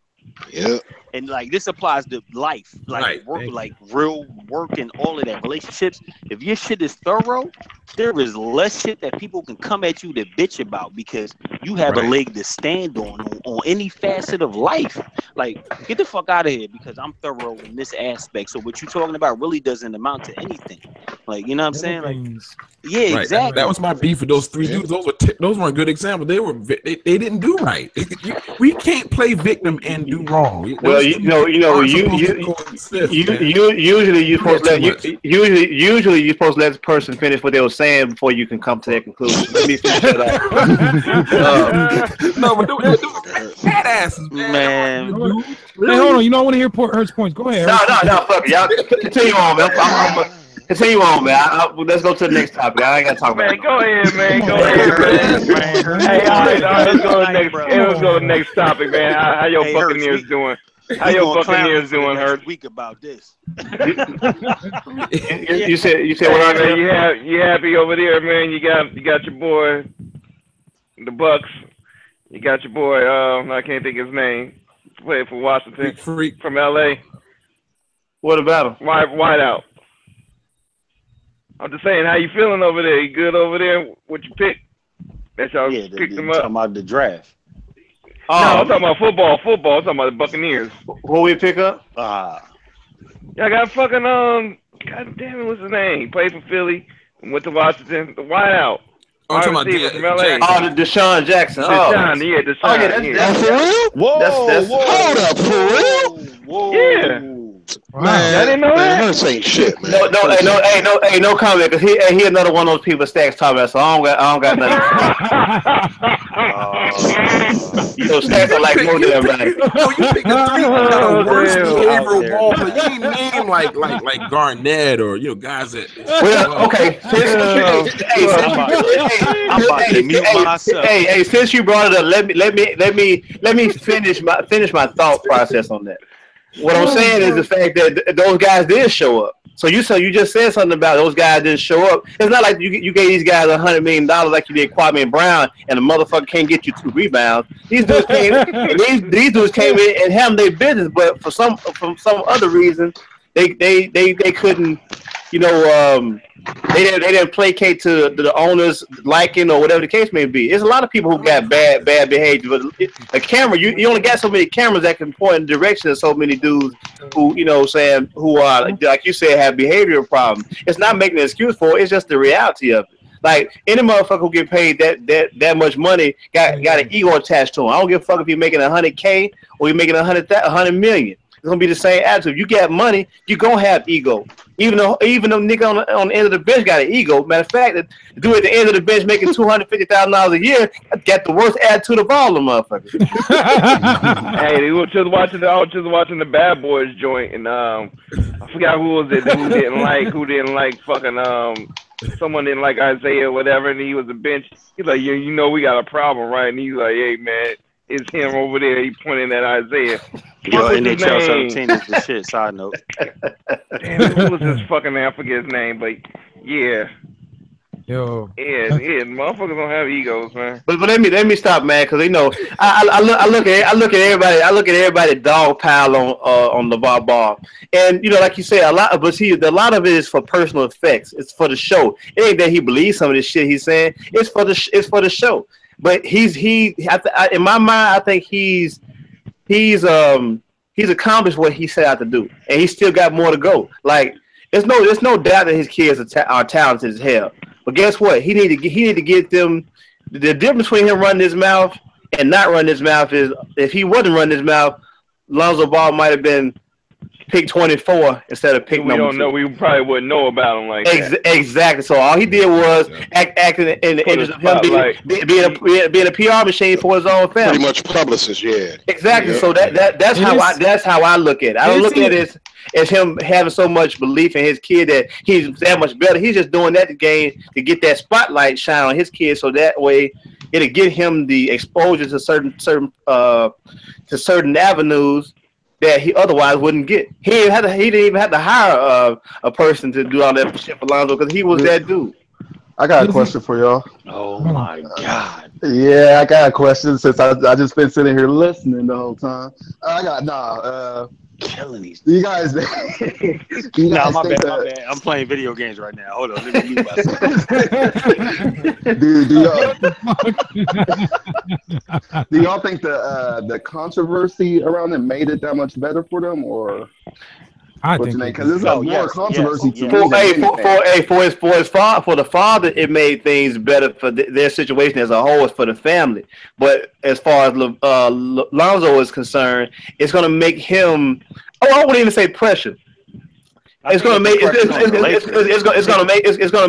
yeah. And like this applies to life, like work, like real work and all of that, relationships. If your shit is thorough, there is less shit that people can come at you to bitch about because you have a leg to stand on any facet of life. Like, get the fuck out of here because I'm thorough in this aspect. So what you're talking about really doesn't amount to anything. Like, you know what I'm saying? Like, yeah, exactly. That was my beef with those three dudes. Those weren't good examples. They didn't do right. We can't play victim and do wrong. Well, usually you're supposed to let the person finish what they were saying before you can come to that conclusion. Let me finish that up. No, but they're badasses, man. Hey, hold on. You know I want to hear Hurt's points. Go ahead. No, fuck it. Y'all continue on, man. Continue on, man. Let's go to the next topic. I ain't got to talk about it. Go ahead, man. Hey, all right. Let's go to the next topic, man. How your Buccaneers doing? How your Buccaneers doing, Hurt? Week about this. You said what I mean? You happy over there, man? You got your boy, the Bucks. You got your boy. I can't think his name. Played for Washington from LA. What about him? Wideout. I'm just saying, how you feeling over there? You good over there? What you pick? That y'all picked them up. Talking about the draft. No, I'm talking about football. I'm talking about the Buccaneers. Who we pick up? Y'all got fucking God damn it, what's his name? He played for Philly and went to Washington. The wideout. I'm talking about from LA. The Deshaun Jackson. Deshaun. That's for real? Whoa, hold up, for real? Whoa. Yeah. Man, I didn't know that. That ain't shit, man. No comment, because he another one of those people Stacks talking about, so I don't got nothing. You know, Stacks are like more than everybody. You pick the three worst behavioral ball players. You ain't name like Garnett or guys that. Well, okay. I'm about to mute myself. Hey, since you brought it up, let me finish my thought process on that. What I'm saying is the fact that those guys did show up. So you just said something about those guys didn't show up. It's not like you gave these guys $100 million like you did Kwame Brown, and the motherfucker can't get you 2 rebounds. These dudes came in and handled their business, but from some other reason they couldn't you know, they didn't placate to the owner's liking or whatever the case may be. There's a lot of people who got bad behavior, but a camera, you only got so many cameras that can point in the direction of so many dudes who, you know, saying who are, like you said, have behavioral problems. It's not making an excuse for it. It's just the reality of it. Like any motherfucker who get paid that much money got an ego attached to him. I don't give a fuck if you're making $100K or you're making $100 million. It's gonna be the same attitude. You got money, you gonna have ego. Even though nigga on the end of the bench got an ego. Matter of fact, the dude at the end of the bench making $250,000 a year got the worst attitude of all the motherfuckers. Hey, we were just watching the Bad Boys joint, and I forgot who was it who didn't like fucking someone didn't like Isaiah or whatever, and he was a bench. He's like, you know, we got a problem, right? And he's like, hey man, it's him over there. He pointing at Isaiah. Yo, NHL 17 is the shit. Side note. Damn, who was his fucking name? I forget his name, but yeah. Yo. Yeah, motherfuckers don't have egos, man. But let me stop, man, because you know I look at everybody dog pile on LeVar Ball, and you know, like you said, a lot of it is for personal effects. It's for the show. It ain't that he believes some of this shit he's saying. It's for the show. But in my mind, I think he's accomplished what he set out to do, and he's still got more to go. Like there's no doubt that his kids are talented as hell. But guess what? He need to get them. The difference between him running his mouth and not running his mouth is if he wasn't running his mouth, Lonzo Ball might have been pick 24 instead of pick number 2. We don't know. We probably wouldn't know about him like that. Exactly. So all he did was acting in the interest of him being a PR machine for his own family. Pretty much publicist, yeah. Exactly. Yeah. So that's how I look at it. I don't look at it as him having so much belief in his kid that he's that much better. He's just doing that to get that spotlight shine on his kid, so that way it'll get him the exposure to certain avenues that he otherwise wouldn't get. He didn't even have to hire a person to do all that shit for Lonzo because he was that dude. I got a question for y'all. Oh my God. Yeah, I got a question since I just been sitting here listening the whole time. Killing these. You guys, my bad. I'm playing video games right now. Hold on, let me mute myself. Do y'all think the controversy around it made it that much better for them, or? I think because there's more controversy to for the father, it made things better for their situation as a whole, as for the family. But as far as Lonzo is concerned, it's going to make him. I wouldn't even say pressure. It's going to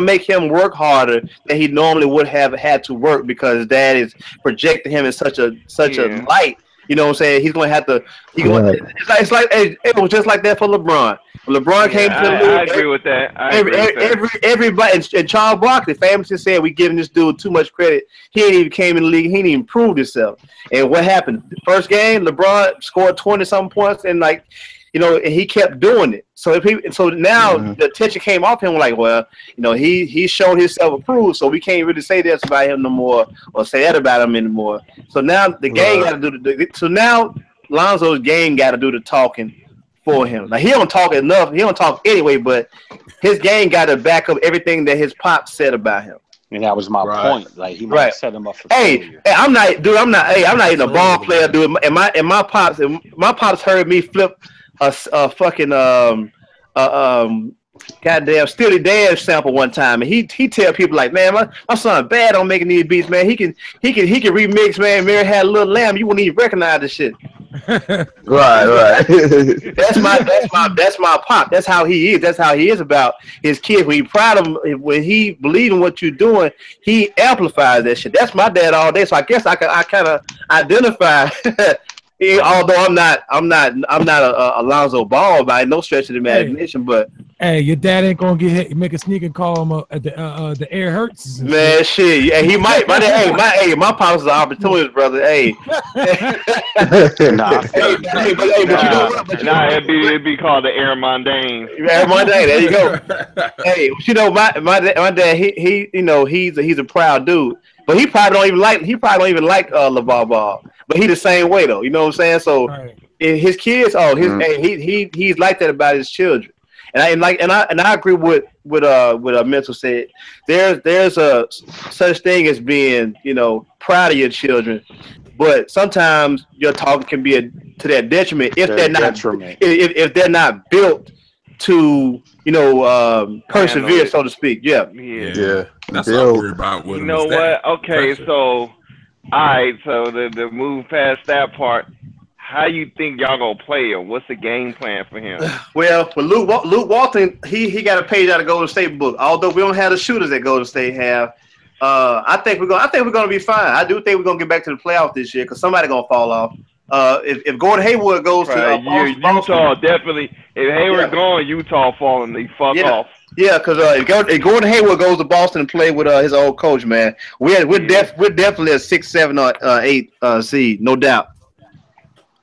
make him work harder than he normally would have had to work because his dad is projecting him in such a light. You know what I'm saying? He's going to have to. It was just like that for LeBron. When LeBron came to the league, I agree with that. Everybody and Charles Barkley famously said, "We giving this dude too much credit. He ain't even came in the league. He ain't even proved himself." And what happened? The first game, LeBron scored 20-something points, and and he kept doing it. So now the attention came off him. Like, well, he showed himself approved, so we can't really say this about him no more, or say that about him anymore. So now the game got to do so now Lonzo's game got to do the talking for him. Like he don't talk enough. He don't talk anyway, but his game got to back up everything that his pop said about him. And that was my point. Like he might set him up for failure. I'm not even a ball player, dude. And my pops heard me flip a fucking goddamn Steely Dan sample one time, and he tell people like, man, my son bad on making these beats, man. He can remix, man. Mary Had a Little Lamb. You wouldn't even recognize this shit. Right. That's my pop. That's how he is. That's how he is about his kids. When he proud of him, when he believe in what you're doing, he amplifies that shit. That's my dad all day. So I guess I kind of identify. Although I'm not a Alonzo Ball by no stretch of the imagination, but hey, your dad ain't gonna get hit. Make a sneak and call him the air hurts. Man, shit. Yeah, he might. My pops is an opportunist, brother. Hey, it'd be called the air mundane. Air mundane. There you go. Hey, my dad. He's a proud dude, but he probably don't even like LeVar Ball. But he the same way though, you know what I'm saying? So his kids, he's like that about his children. And I agree with Mental said. There's a such thing as being, you know, proud of your children, but sometimes your talking can be to their detriment if they're not built to, you know, persevere, so to speak. Yeah. That's what I'm worried about. You know what? Okay, so alright, so to move past that part, how you think y'all gonna play him? What's the game plan for him? Well, for Luke Walton, he got a page out of Golden State book. Although we don't have the shooters that Golden State have, I think we're gonna be fine. I do think we're gonna get back to the playoffs this year because somebody gonna fall off. If Gordon Hayward goes to Utah, definitely. If Hayward gone, Utah falling, they fuck off. Yeah, because if Gordon Hayward goes to Boston and play with his old coach, man, we're definitely a 6, 7, or 8 seed, no doubt.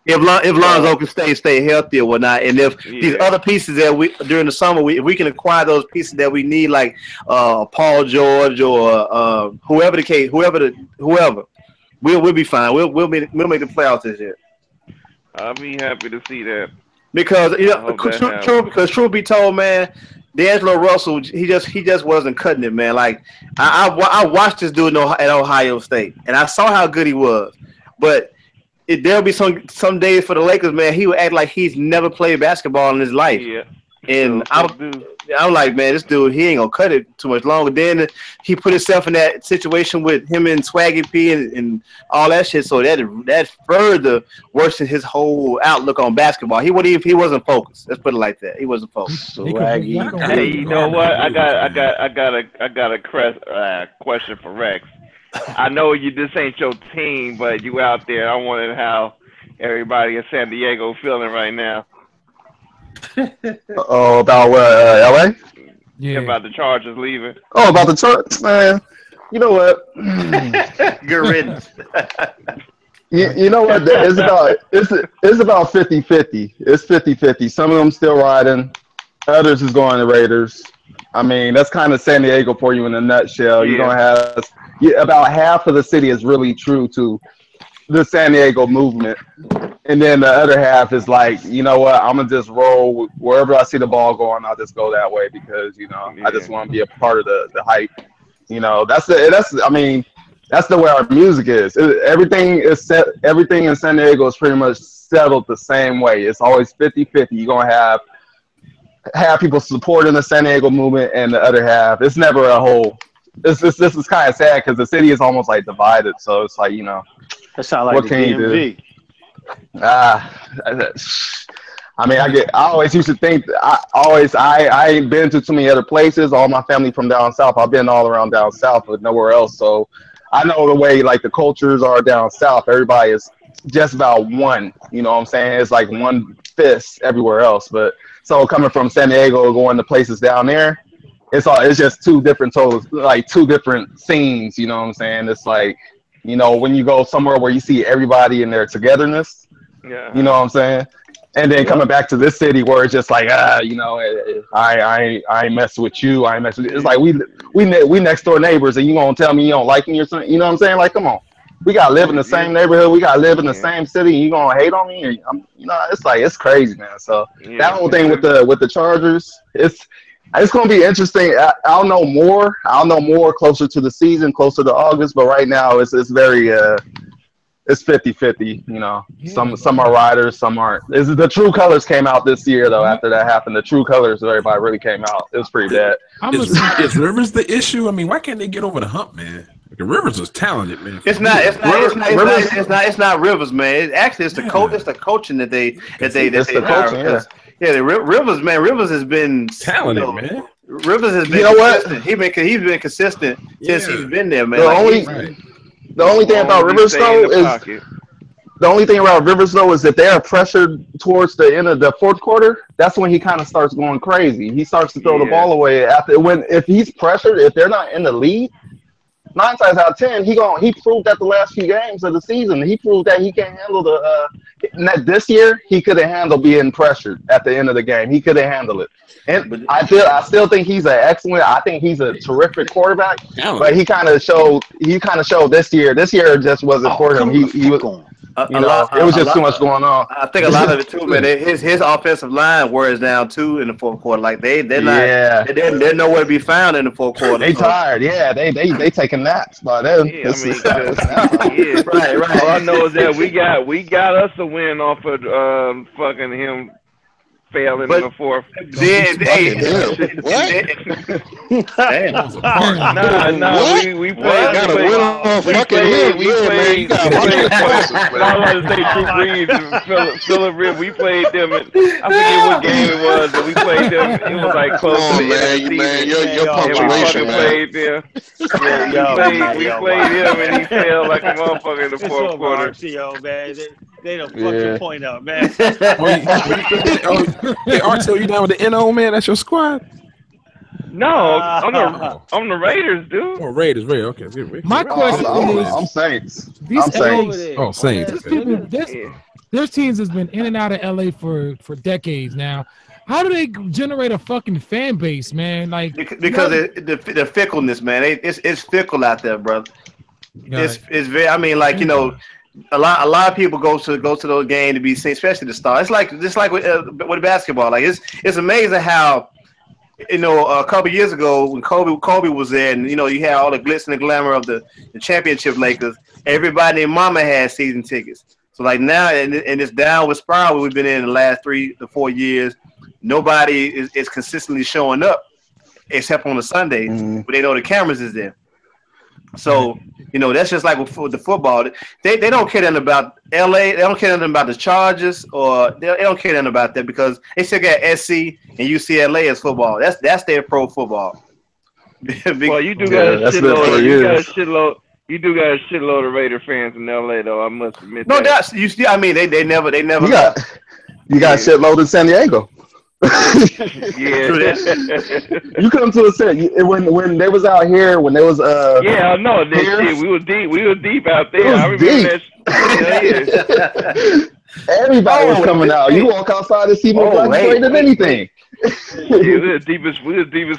If Lonzo can stay healthy or whatnot, and if these other pieces that during the summer, if we can acquire those pieces that we need, like Paul George or whoever the case, whoever, we'll be fine. We'll make the playoffs this year. I'll be happy to see that. Because truth be told, man, D'Angelo Russell, he just wasn't cutting it, man. Like I watched this dude at Ohio State, and I saw how good he was, but there'll be some days for the Lakers, man. He would act like he's never played basketball in his life. Yeah. And I'm like, man, this dude, he ain't gonna cut it too much longer. Then he put himself in that situation with him and Swaggy P and all that shit. So that further worsened his whole outlook on basketball. He wasn't focused. Let's put it like that. He wasn't focused. Swaggy. Hey, you know what? I got a question for Rex. I know this ain't your team, but you out there. I wondered how everybody in San Diego feeling right now. Oh, about what? LA? Yeah, about the Chargers leaving. Oh, about the Chargers, man. You know what? Good riddance. You know what? It's about 50-50. It's 50-50. Some of them still riding. Others is going to Raiders. I mean, that's kind of San Diego for you in a nutshell. You're gonna have about half of the city is really true to the San Diego movement, and then the other half is like, you know what, I'm gonna just roll wherever I see the ball going. I'll just go that way because I just want to be a part of the hype. That's the way our music is. Everything is set. Everything in San Diego is pretty much settled the same way. It's always 50-50. You're gonna have people supporting the San Diego movement, and the other half. It's never a whole. This is kind of sad because the city is almost like divided. So it's like, that sounds like what the can DMV. You do? I always used to think I ain't been to too many other places. All my family from down south. I've been all around down south, but nowhere else. So I know the way like the cultures are down south. Everybody is just about one. You know what I'm saying? It's like one fist everywhere else. But so coming from San Diego, going to places down there, it's just two different scenes. You know what I'm saying? It's like, when you go somewhere where you see everybody in their togetherness. Yeah. You know what I'm saying? And then coming back to this city where it's just like, I ain't mess with you. I ain't mess with you. It's like we next door neighbors, and you gonna tell me you don't like me or something? You know what I'm saying? Like, come on. We gotta live in the same neighborhood. We gotta live in the same city. And you gonna hate on me? It's like, it's crazy, man. So that whole thing with the Chargers, it's going to be interesting. I'll know more. Closer to the season, closer to August. But right now, it's very it's 50-50. Some are riders, some aren't. The true colors came out this year though. After that happened, the true colors of everybody really came out. It was pretty bad. Is Rivers the issue? I mean, why can't they get over the hump, man? The Rivers is talented, man. It's not Rivers, man. It's the coach. It's the coaching that they hire. Yeah, Rivers, man. Rivers has been talented, man. Rivers has been consistent. He's been consistent since he's been there, man. The only thing about Rivers though is that they are pressured towards the end of the fourth quarter. That's when he kind of starts going crazy. He starts to throw the ball away if he's pressured. If they're not in the lead, 9 times out of 10, he proved that the last few games of the season. He proved that he can handle this year. He couldn't handle being pressured at the end of the game. He couldn't handle it. And I still think he's I think he's a terrific quarterback. But he kind of showed this year. This year just wasn't for him. it was just too much going on. I think a lot of it too, man. His offensive line wears down too in the fourth quarter. Like they're nowhere to be found in the fourth quarter. They tired. Yeah, they taking naps by then. Yeah, right. All I know is that we got us a win off of fucking him failing in the fourth. We played. Got a win off fucking him. I was to say Drew Brees and Phillip Rip. We played them. I forget what game it was, but we played them. It was like close to the end of the season. Your punctuation, man. We played him, and he fell like a motherfucker in the fourth quarter. They done fucked your point up, man. Hey, Artel, you down with the NO, man? That's your squad? No, I'm the Raiders, dude. Oh, Raiders. Okay. My question is, I'm Saints. These Saints. Oh, Saints. There's teams that's been in and out of LA for decades now. How do they generate a fucking fan base, man? Like because the fickleness, man. It's fickle out there, brother. It's very. I mean, like, you know, a lot of people go to those games to be seen, especially the stars. It's like with basketball. Like it's amazing how, you know, a couple years ago when Kobe was there, and you know, you had all the glitz and the glamour of the championship Lakers. Everybody and mama had season tickets. So like now, in this downward spiral we've been in the last 3 to 4 years, nobody is consistently showing up except on a Sunday, but they know the cameras is there. So, you know, that's just like with the football. They don't care nothing about LA. They don't care nothing about the Chargers, or they don't care nothing about that because they still got SC and UCLA as football. That's their pro football. Well, you do got a shitload. You do got a shitload of Raider fans in LA, though. I must admit. No, that's you see. I mean, they never. You got shitload in San Diego. Yeah. You come to a set when they was out here, when they was yeah, I know that shit. We were deep out there. I remember that. Everybody was coming out. You walk outside and see more black straight than anything. We were deep as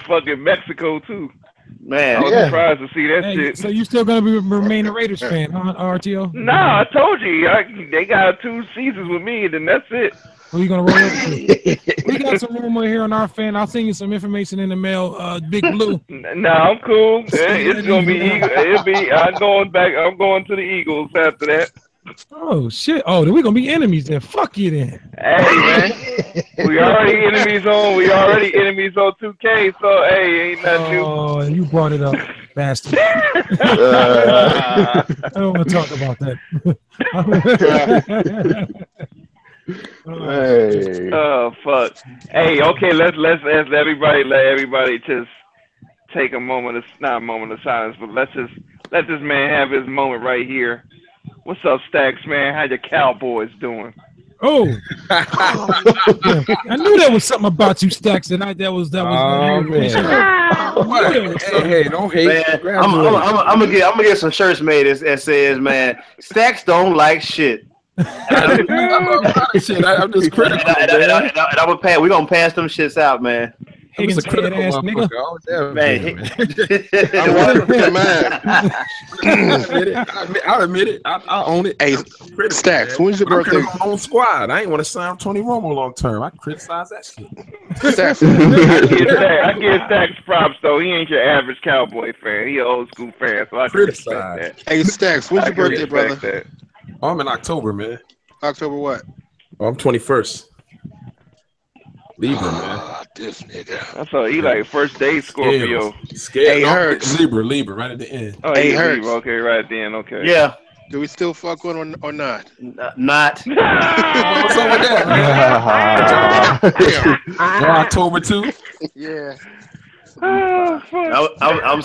fucking Mexico too. Man, I was surprised to see that shit. So you still gonna remain a Raiders fan, huh, RTO? Nah, I told you. They got 2 seasons with me, and then that's it. Who you gonna roll up to? We got some rumor here on our fan. I'll send you some information in the mail. Big Blue. Nah, I'm cool. It's gonna be Eagles. I'm going back. I'm going to the Eagles after that. Oh shit! Oh, then we gonna be enemies then. Fuck you then. Hey man, we already enemies on 2K. So hey, ain't nothing new. Oh, you brought it up, bastard. I don't want to talk about that. Hey. Oh fuck. Hey, okay, let everybody just take a moment of not a moment of silence, but let this man have his moment right here. What's up, Stacks, man? How your Cowboys doing? Oh, I knew there was something about you, Stacks, and that was. Oh man! Hey, don't hate. Man, I'm gonna get some shirts made that says, man, Stacks don't like shit. I'm just critical. And we're gonna pass them shits out, man. He's a critical ass nigga. I'll admit it. I own it. Hey, Stacks, when's your birthday? I'm my own squad. I ain't want to sign Tony Romo long term. I criticize that shit. Stacks. I give Stacks props though. He ain't your average Cowboy fan. He an old school fan, so I criticize that. Hey, Stacks, when's your birthday, brother? Oh, I'm in October, man. October what? Oh, I'm 21st. Libra, man. This nigga. I saw he like first day Scorpio. Scared. Hey, Hurts. Libra, right at the end. Oh, hey, Hurts. Okay, right at the end. Okay. Yeah. Do we still fuck with or not? Not. What's up with that? October 2. Yeah.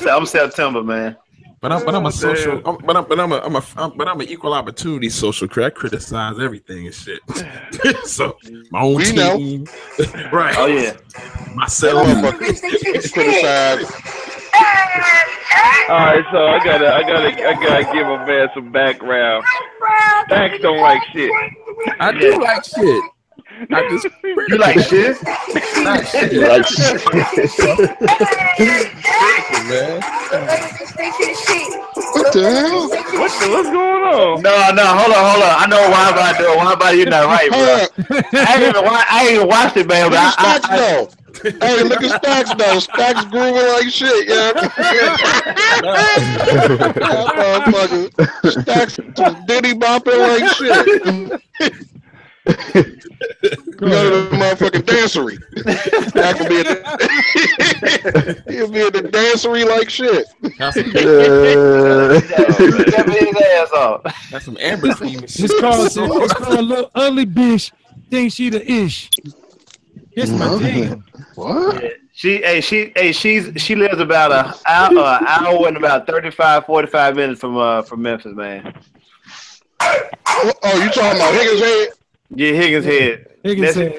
I'm September, man. But I'm a social. I'm an equal opportunity social. I criticize everything and shit. So my own team, right? Oh yeah, myself. Criticize. All right, so I gotta give a man some background. Stacks don't like shit. I do like shit. You like shit? Like shit. You like shit. Man. the hell? What's going on? No, hold on. I know why about doing. Why about you not right, bro? I ain't even watched it, man. But Hey, look at Stacks though. Stacks grooving like shit, yeah. Stacks Diddy bopping like shit. Go to the motherfucking dancery. That could be he'll be at the dancery like shit. That's some amber steam. It's called a little ugly bitch. Think she the ish. It's my thing. What? Yeah. She lives about an hour and about 45 minutes from Memphis, man. Oh, you talking about Higgins Head? Yeah, Higgins Head. Higgins Head.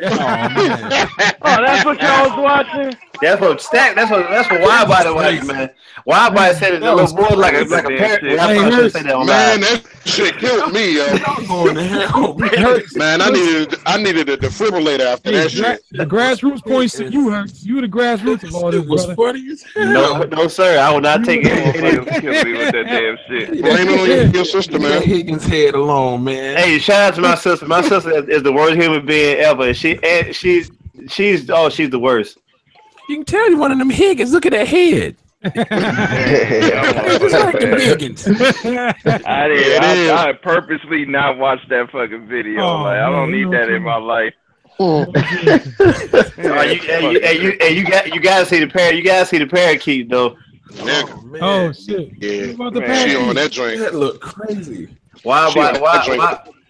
Oh, that's what y'all was watching? That's what WIDEBODY was, man. WIDEBODY said it a little more like a parrot. Man, that shit killed me, yo. Going to hell, man. I needed a defibrillator after that shit. The grassroots points to you, Hurts. You the grassroots of all this, brother. Funny as hell. No, sir. I will not take it. Kill me with that damn shit. Blame it on your sister, man. Higgins Head alone, man. Hey, shout out to my sister. My sister is the worst human being ever. She's the worst. You can tell you one of them Higgins. Look at that head. I purposely not watched that fucking video. I don't need that in my life. You gotta see the parrot. You gotta see the parakeet though. Oh shit! Yeah, she on that joint. That look crazy. Why?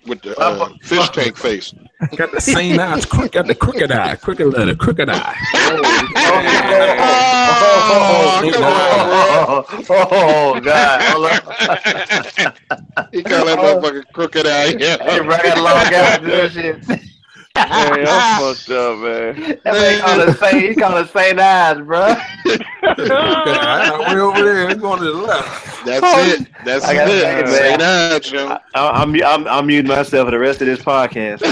With the fish tank face. Got the same eyes. Got the crooked eye. Crooked letter. Crooked eye. Oh God! He got that motherfucking crooked eye. Yeah, got long ass shit. Man, I'm fucked up, man. He call it St. Eyes, bro. Way over there. I'm going to the left. That's it. That's it. St. Eyes, yo. I'm muting myself for the rest of this podcast.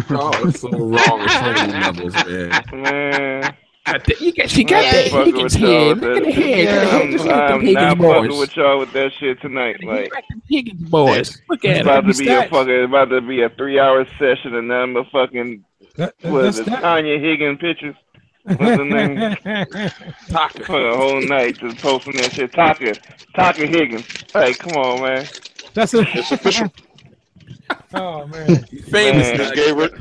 Oh, it's so wrong with so many levels, man. She got that Higgins head. Look at the head. I'm not fucking with y'all with that shit tonight. Like Higgins boys. Look at it. It's about to be a 3-hour session, and then I'm a fucking Tanya Higgins pictures. What's her name? Taka. For the whole night just posting that shit. Taka Higgins. Hey, come on, man. It's official. Oh man, famous.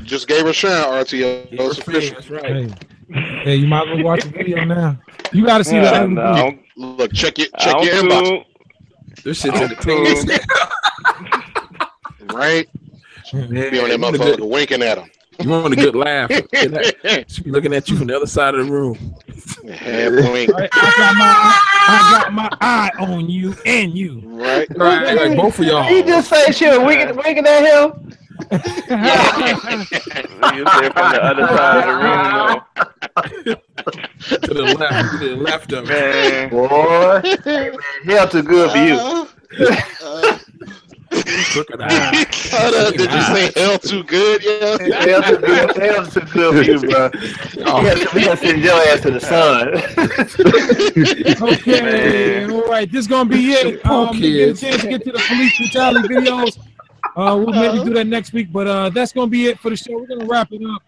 Just gave her shine. RTO. It's official. That's right. Hey, you might as well watch the video now. You got to see the look. Check your inbox. This shit's entertaining. Right? Be on that motherfucker winking at him. You want a good laugh? She be looking at you from the other side of the room. I got my eye on you and you. Right. Like both of y'all. He just say shit, winking at him. You say from the other side of the room, to the left of man. Boy, hell too good for you. Did you say hell too good? Yeah. Hell too good for you, bro. We gotta send your ass to the sun. Okay, all right. This is gonna be it. Get a chance to get to the police brutality videos. We'll maybe do that next week, but that's gonna be it for the show. We're gonna wrap it up.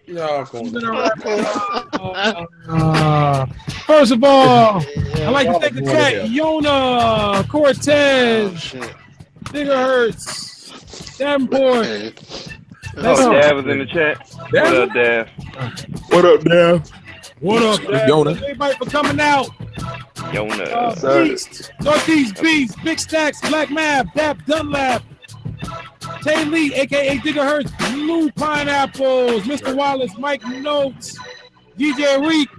First of all, I'd like to thank the chat. Yona, Cortez, Gigahertz, Davenport. Dav was in the chat. What up, Dav? What up, Dav? What up, Dav? Yona? Everybody for coming out. Yona. Beast, Northeast Beast, Big Stacks, Black Map, Dap Dunlap, Tay Lee, aka Gigahertz, Blue Pineapples, Mr. Wallace, Mike Notes, DJ Reek,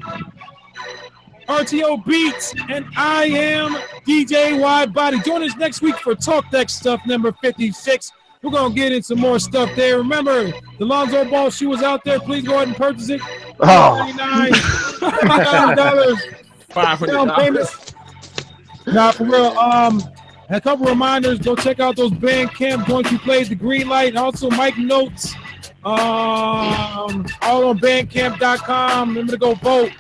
RTO Beats, and I am DJ WIDEBODY. Join us next week for Talk That Stuff number 56. We're going to get in some more stuff there. Remember, the Lonzo Ball shoe is out there. Please go ahead and purchase it. $99, $500 payment. Nah, for real. A couple reminders. Go check out those Bandcamp joints we played. The Green Light. Also, Mike Notes. All on Bandcamp.com. Remember to go vote.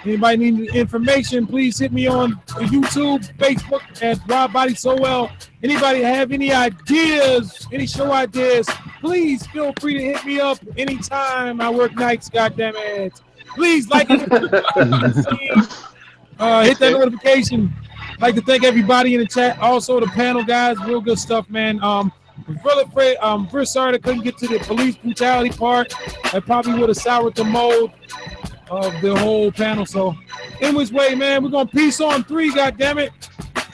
Anybody need information, please hit me on YouTube, Facebook at WIDEBODY SOL. Anybody have any ideas, any show ideas, please feel free to hit me up anytime. I work nights, goddamn it. Please like it. Hit that notification. I'd like to thank everybody in the chat. Also the panel guys, real good stuff, man. We're sorry I couldn't get to the police brutality part. I probably would have soured the mode of the whole panel. So, in which way, man, we're gonna peace on 3. God damn it,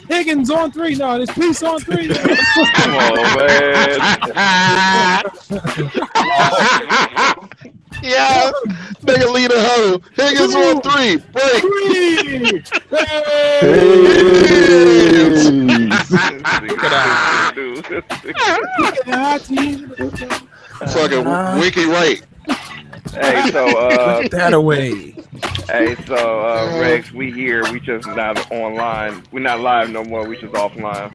Higgins on 3. No, it's peace on 3. Come on, man. Yeah, nigga lead a huddle. Higgins on 3. Break. 3. Look at that. Fucking winky right. Hey, so Put that away. Hey, so Rex, we here. We just not online. We're not live no more. We just offline.